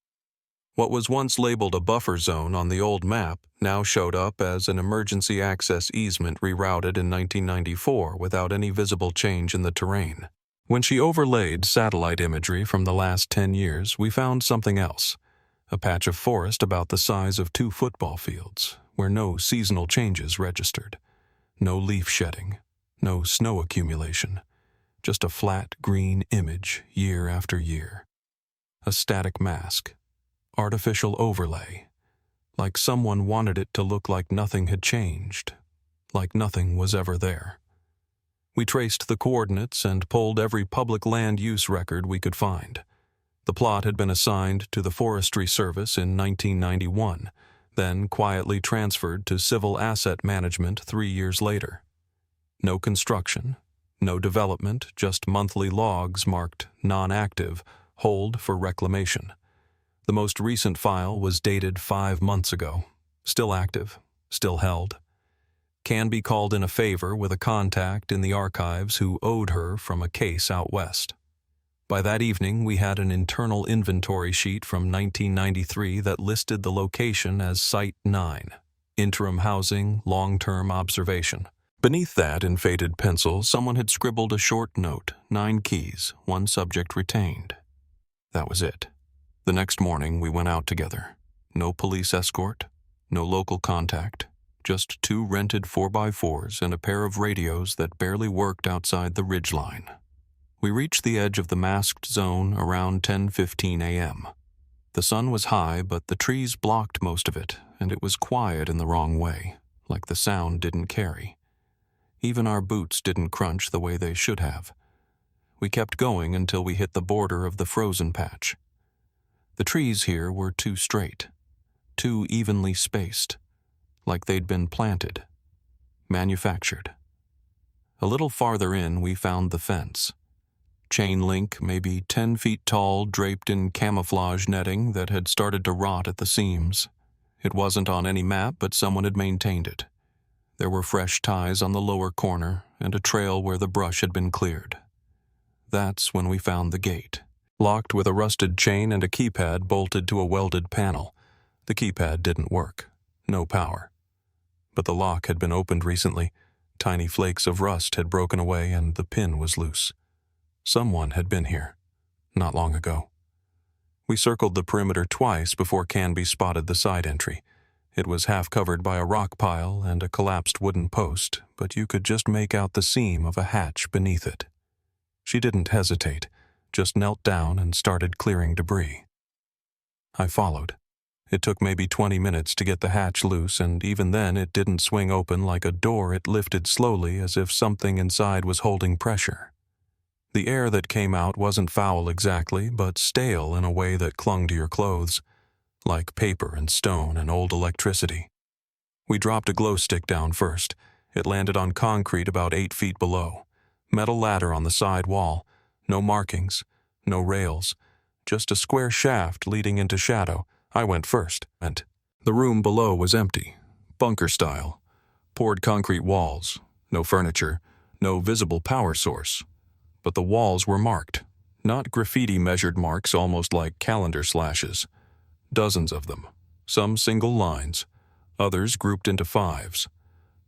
What was once labeled a buffer zone on the old map now showed up as an emergency access easement rerouted in 1994 without any visible change in the terrain. When she overlaid satellite imagery from the last 10 years, we found something else. A patch of forest about the size of 2 football fields, where no seasonal changes registered. No leaf shedding, no snow accumulation, just a flat green image year after year. A static mask, artificial overlay, like someone wanted it to look like nothing had changed, like nothing was ever there. We traced the coordinates and pulled every public land use record we could find. The plot had been assigned to the Forestry Service in 1991, then quietly transferred to Civil Asset Management 3 years later. No construction, no development, just monthly logs marked non-active, hold for reclamation. The most recent file was dated 5 months ago, still active, still held. Canby called in a favor with a contact in the archives who owed her from a case out west. By that evening, we had an internal inventory sheet from 1993 that listed the location as Site 9, interim housing, long-term observation. Beneath that, in faded pencil, someone had scribbled a short note, 9 keys, 1 subject retained. That was it. The next morning, we went out together. No police escort, no local contact, just 2 rented 4x4s and a pair of radios that barely worked outside the ridgeline. We reached the edge of the masked zone around 10:15 a.m. The sun was high, but the trees blocked most of it, and it was quiet in the wrong way, like the sound didn't carry. Even our boots didn't crunch the way they should have. We kept going until we hit the border of the frozen patch. The trees here were too straight, too evenly spaced, like they'd been planted, manufactured. A little farther in, we found the fence. Chain link, maybe 10 feet tall, draped in camouflage netting that had started to rot at the seams. It wasn't on any map, but someone had maintained it. There were fresh ties on the lower corner and a trail where the brush had been cleared. That's when we found the gate, locked with a rusted chain and a keypad bolted to a welded panel. The keypad didn't work. No power. But the lock had been opened recently. Tiny flakes of rust had broken away and the pin was loose. Someone had been here, not long ago. We circled the perimeter twice before Canby spotted the side entry. It was half covered by a rock pile and a collapsed wooden post, but you could just make out the seam of a hatch beneath it. She didn't hesitate, just knelt down and started clearing debris. I followed. It took maybe 20 minutes to get the hatch loose, and even then it didn't swing open like a door. It lifted slowly as if something inside was holding pressure. The air that came out wasn't foul exactly, but stale in a way that clung to your clothes, like paper and stone and old electricity. We dropped a glow stick down first. It landed on concrete about 8 feet below. Metal ladder on the side wall. No markings, no rails, just a square shaft leading into shadow. I went first, and the room below was empty, bunker style. Poured concrete walls, no furniture, no visible power source. But the walls were marked, not graffiti measured marks almost like calendar slashes. Dozens of them, some single lines, Others grouped into fives.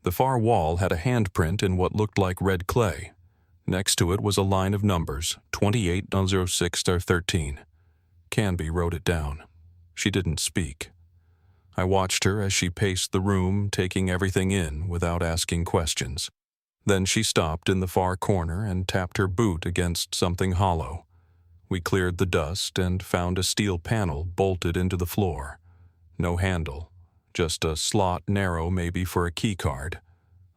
The far wall had a handprint in what looked like red clay. Next to it was a line of numbers, 2806-13. Canby wrote it down. She didn't speak. I watched her as she paced the room, taking everything in without asking questions. Then she stopped in the far corner and tapped her boot against something hollow. We cleared the dust and found a steel panel bolted into the floor. No handle, just a slot narrow maybe for a key card.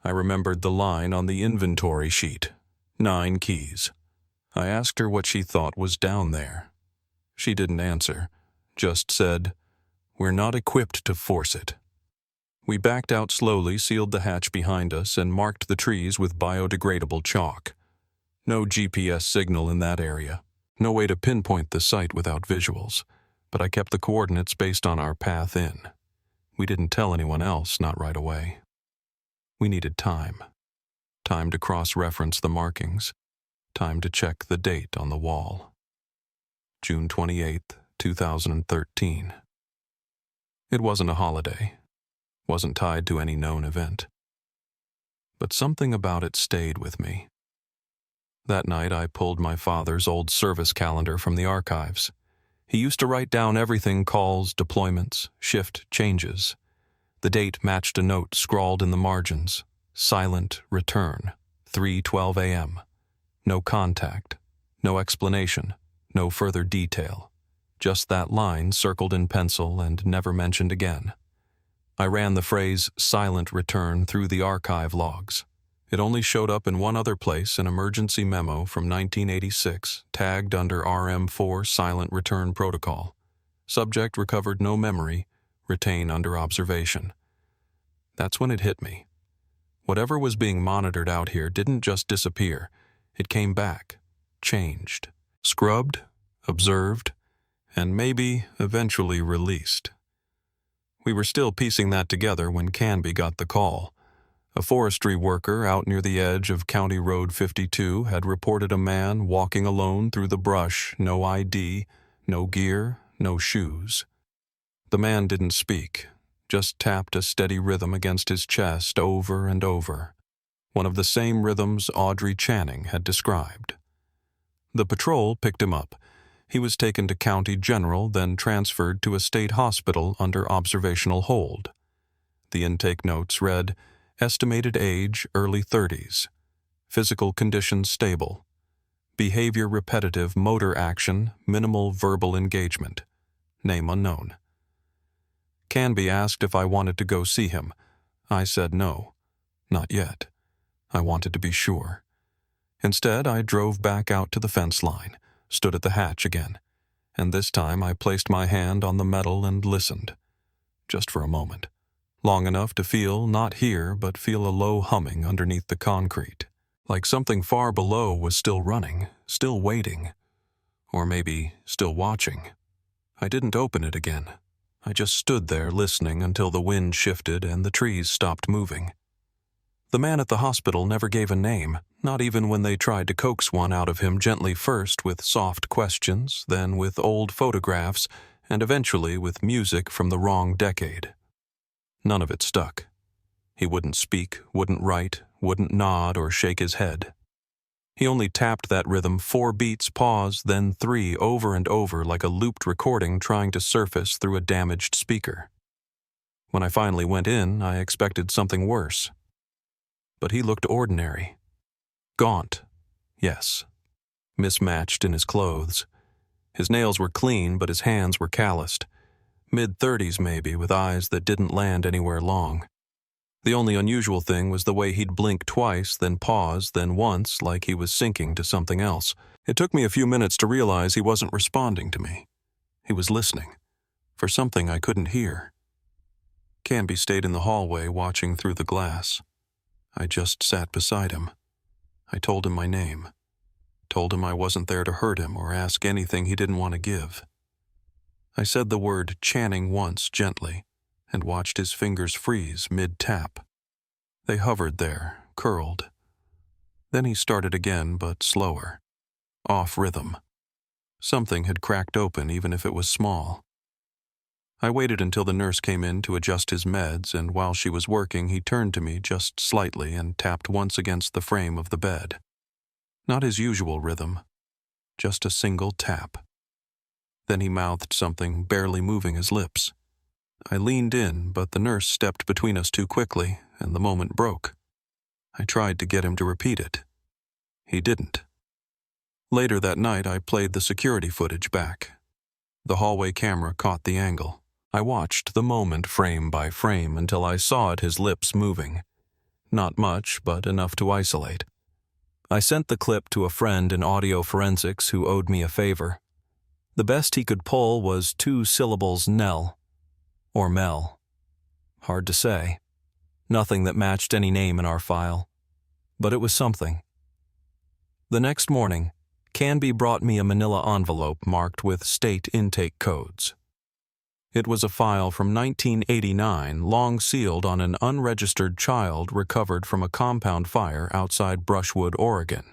I remembered the line on the inventory sheet, 9 keys. I asked her what she thought was down there. She didn't answer, just said, "We're not equipped to force it." We backed out slowly, sealed the hatch behind us, and marked the trees with biodegradable chalk. No GPS signal in that area. No way to pinpoint the site without visuals, but I kept the coordinates based on our path in. We didn't tell anyone else, not right away. We needed time. Time to cross-reference the markings. Time to check the date on the wall. June 28th, 2013. It wasn't a holiday. Wasn't tied to any known event. But something about it stayed with me. That night I pulled my father's old service calendar from the archives. He used to write down everything: calls, deployments, shift changes. The date matched a note scrawled in the margins. Silent return, 3:12 a.m. No contact, no explanation, no further detail. Just that line circled in pencil and never mentioned again. I ran the phrase "silent return" through the archive logs. It only showed up in one other place, an emergency memo from 1986, tagged under RM4 Silent Return Protocol. Subject recovered no memory, retain under observation. That's when it hit me. Whatever was being monitored out here didn't just disappear. It came back, changed, scrubbed, observed, and maybe eventually released. We were still piecing that together when Canby got the call. A forestry worker out near the edge of County Road 52 had reported a man walking alone through the brush, no ID, no gear, no shoes. The man didn't speak, just tapped a steady rhythm against his chest over and over. One of the same rhythms Audrey Channing had described. The patrol picked him up. He was taken to County General, then transferred to a state hospital under observational hold. The intake notes read, estimated age early 30s, physical condition stable, behavior repetitive, motor action, minimal verbal engagement, name unknown. Canby asked if I wanted to go see him. I said no, not yet. I wanted to be sure. Instead, I drove back out to the fence line, stood at the hatch again, and this time I placed my hand on the metal and listened, just for a moment, long enough to feel, not hear, but feel a low humming underneath the concrete, like something far below was still running, still waiting, or maybe still watching. I didn't open it again. I just stood there listening until the wind shifted and the trees stopped moving. The man at the hospital never gave a name, not even when they tried to coax one out of him gently, first with soft questions, then with old photographs, and eventually with music from the wrong decade. None of it stuck. He wouldn't speak, wouldn't write, wouldn't nod or shake his head. He only tapped that rhythm 4 beats, pause, then 3 over and over like a looped recording trying to surface through a damaged speaker. When I finally went in, I expected something worse. But he looked ordinary. Gaunt, yes. Mismatched in his clothes. His nails were clean, but his hands were calloused. Mid-30s maybe, with eyes that didn't land anywhere long. The only unusual thing was the way he'd blink twice, then pause, then once, like he was sinking to something else. It took me a few minutes to realize he wasn't responding to me. He was listening, for something I couldn't hear. Canby stayed in the hallway watching through the glass. I just sat beside him. I told him my name. Told him I wasn't there to hurt him or ask anything he didn't want to give. I said the word Channing once gently, and watched his fingers freeze mid-tap. They hovered there, curled. Then he started again, but slower. Off rhythm. Something had cracked open even if it was small. I waited until the nurse came in to adjust his meds, and while she was working, he turned to me just slightly and tapped once against the frame of the bed. Not his usual rhythm, just a single tap. Then he mouthed something, barely moving his lips. I leaned in, but the nurse stepped between us too quickly, and the moment broke. I tried to get him to repeat it. He didn't. Later that night, I played the security footage back. The hallway camera caught the angle. I watched the moment frame by frame until I saw his lips moving. Not much, but enough to isolate. I sent the clip to a friend in audio forensics who owed me a favor. The best he could pull was 2 syllables Nell, or Mel. Hard to say. Nothing that matched any name in our file. But it was something. The next morning, Canby brought me a manila envelope marked with state intake codes. It was a file from 1989, long sealed on an unregistered child recovered from a compound fire outside Brushwood, Oregon.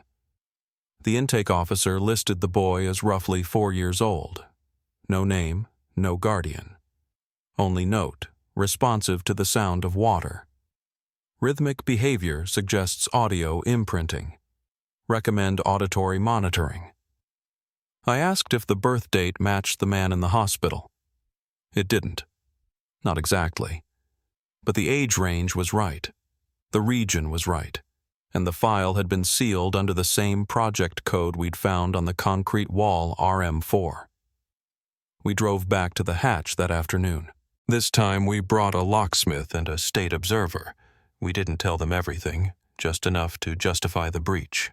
The intake officer listed the boy as roughly 4 years old. No name, no guardian. Only note, responsive to the sound of water. Rhythmic behavior suggests audio imprinting. Recommend auditory monitoring. I asked if the birth date matched the man in the hospital. It didn't. Not exactly. But the age range was right. The region was right. And the file had been sealed under the same project code we'd found on the concrete wall RM4. We drove back to the hatch that afternoon. This time we brought a locksmith and a state observer. We didn't tell them everything, just enough to justify the breach.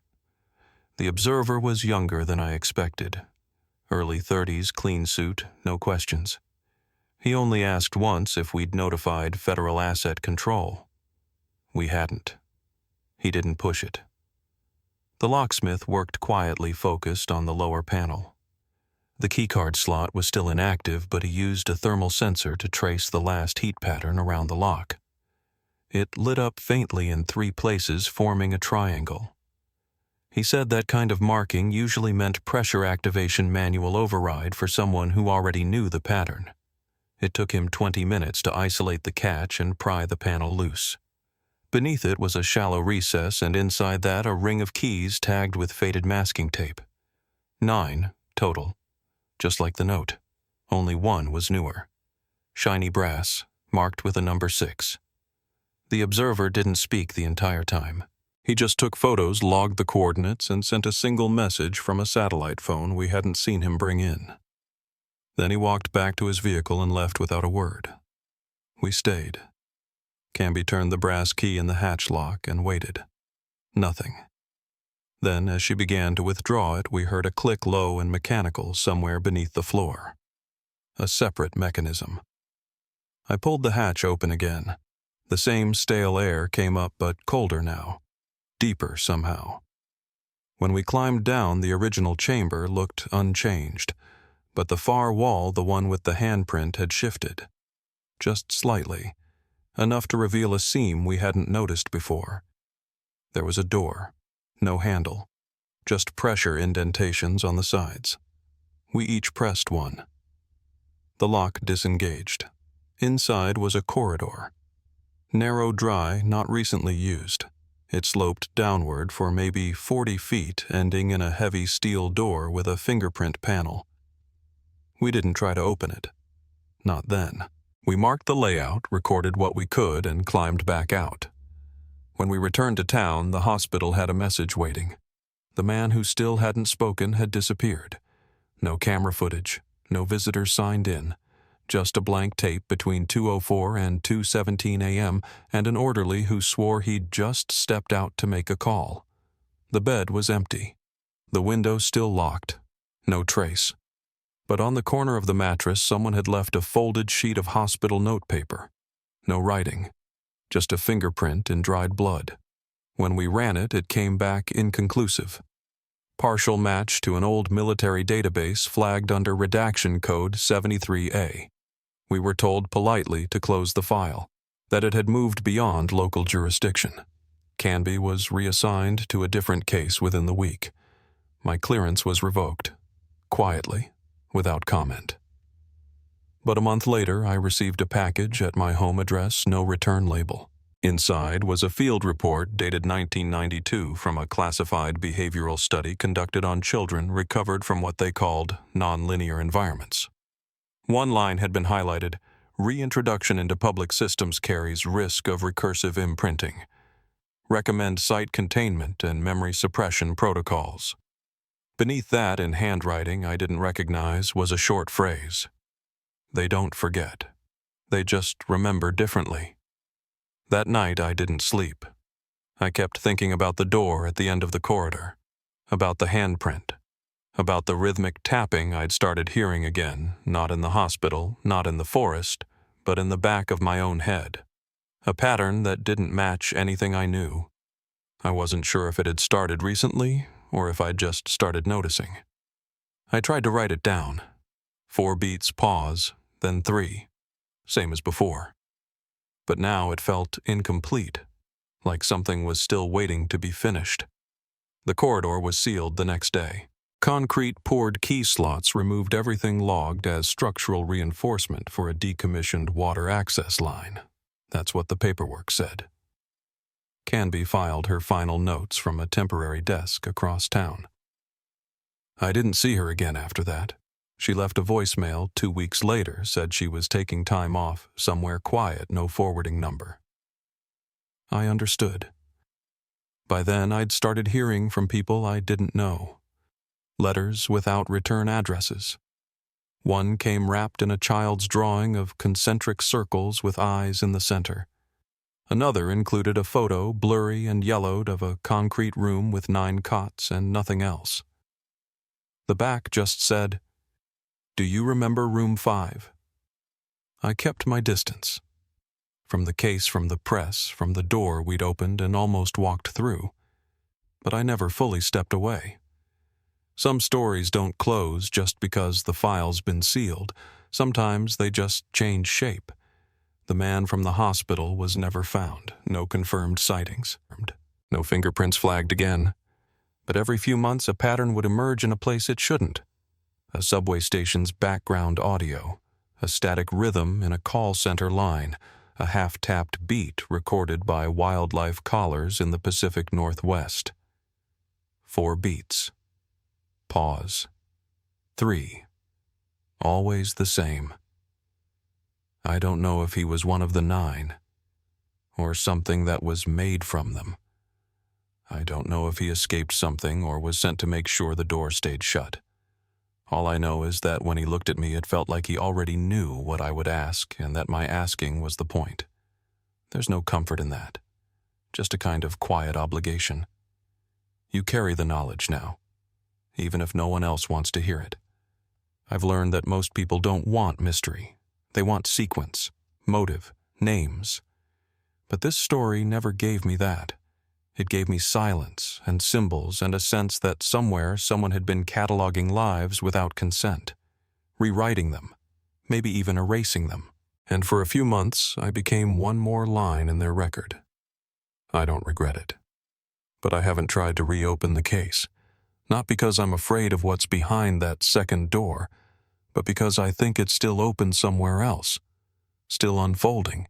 The observer was younger than I expected. Early 30s, clean suit, no questions. He only asked once if we'd notified Federal Asset Control. We hadn't. He didn't push it. The locksmith worked quietly, focused on the lower panel. The keycard slot was still inactive, but he used a thermal sensor to trace the last heat pattern around the lock. It lit up faintly in 3 places, forming a triangle. He said that kind of marking usually meant pressure activation manual override for someone who already knew the pattern. It took him 20 minutes to isolate the catch and pry the panel loose. Beneath it was a shallow recess, and inside that a ring of keys tagged with faded masking tape. 9 total, just like the note. Only 1 was newer. Shiny brass, marked with a number 6. The observer didn't speak the entire time. He just took photos, logged the coordinates, and sent a single message from a satellite phone we hadn't seen him bring in. Then he walked back to his vehicle and left without a word. We stayed. Canby turned the brass key in the hatch lock and waited. Nothing. Then, as she began to withdraw it, we heard a click low and mechanical somewhere beneath the floor. A separate mechanism. I pulled the hatch open again. The same stale air came up, but colder now. Deeper somehow. When we climbed down, the original chamber looked unchanged, but the far wall, the one with the handprint, had shifted. Just slightly. Enough to reveal a seam we hadn't noticed before. There was a door. No handle. Just pressure indentations on the sides. We each pressed one. The lock disengaged. Inside was a corridor. Narrow, dry, not recently used. It sloped downward for maybe 40 feet, ending in a heavy steel door with a fingerprint panel. We didn't try to open it. Not then. We marked the layout, recorded what we could, and climbed back out. When we returned to town, the hospital had a message waiting. The man who still hadn't spoken had disappeared. No camera footage, no visitors signed in. Just a blank tape between 2:04 and 2:17 a.m. and an orderly who swore he'd just stepped out to make a call. The bed was empty. The window still locked. No trace. But on the corner of the mattress, someone had left a folded sheet of hospital notepaper. No writing. Just a fingerprint in dried blood. When we ran it, it came back inconclusive. Partial match to an old military database flagged under redaction code 73A. We were told politely to close the file, that it had moved beyond local jurisdiction. Canby was reassigned to a different case within the week. My clearance was revoked. Quietly, without comment. But a month later, I received a package at my home address, no return label. Inside was a field report dated 1992 from a classified behavioral study conducted on children recovered from what they called nonlinear environments. One line had been highlighted: reintroduction into public systems carries risk of recursive imprinting. Recommend site containment and memory suppression protocols. Beneath that, in handwriting I didn't recognize, was a short phrase: they don't forget. They just remember differently. That night I didn't sleep. I kept thinking about the door at the end of the corridor, about the handprint, about the rhythmic tapping I'd started hearing again, not in the hospital, not in the forest, but in the back of my own head. A pattern that didn't match anything I knew. I wasn't sure if it had started recently or if I'd just started noticing. I tried to write it down. 4 beats, pause, then 3. Same as before. But now it felt incomplete, like something was still waiting to be finished. The corridor was sealed the next day. Concrete poured key slots removed everything logged as structural reinforcement for a decommissioned water access line. That's what the paperwork said. Canby filed her final notes from a temporary desk across town. I didn't see her again after that. She left a voicemail 2 weeks later, said she was taking time off, somewhere quiet, no forwarding number. I understood. By then, I'd started hearing from people I didn't know. Letters without return addresses. One came wrapped in a child's drawing of concentric circles with eyes in the center. Another included a photo, blurry and yellowed, of a concrete room with 9 cots and nothing else. The back just said, "Do you remember room 5? I kept my distance. From the case, from the press, from the door we'd opened and almost walked through. But I never fully stepped away. Some stories don't close just because the file's been sealed. Sometimes they just change shape. The man from the hospital was never found. No confirmed sightings. No fingerprints flagged again. But every few months a pattern would emerge in a place it shouldn't. A subway station's background audio, a static rhythm in a call center line, a half-tapped beat recorded by wildlife callers in the Pacific Northwest. 4 beats. Pause. 3. Always the same. I don't know if he was one of the 9, or something that was made from them. I don't know if he escaped something or was sent to make sure the door stayed shut. All I know is that when he looked at me, it felt like he already knew what I would ask and that my asking was the point. There's no comfort in that, just a kind of quiet obligation. You carry the knowledge now, even if no one else wants to hear it. I've learned that most people don't want mystery. They want sequence, motive, names. But this story never gave me that. It gave me silence and symbols and a sense that somewhere someone had been cataloging lives without consent, rewriting them, maybe even erasing them. And for a few months, I became one more line in their record. I don't regret it. But I haven't tried to reopen the case. Not because I'm afraid of what's behind that second door, but because I think it's still open somewhere else, still unfolding,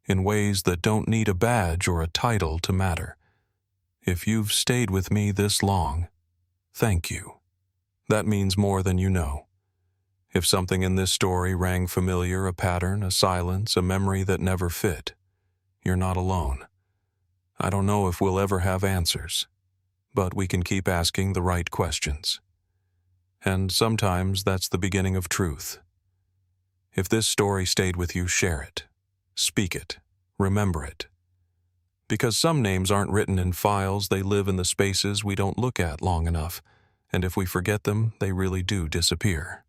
in ways that don't need a badge or a title to matter. If you've stayed with me this long, thank you. That means more than you know. If something in this story rang familiar, a pattern, a silence, a memory that never fit, you're not alone. I don't know if we'll ever have answers, but we can keep asking the right questions. And sometimes that's the beginning of truth. If this story stayed with you, share it, speak it, remember it. Because some names aren't written in files, they live in the spaces we don't look at long enough, and if we forget them, they really do disappear.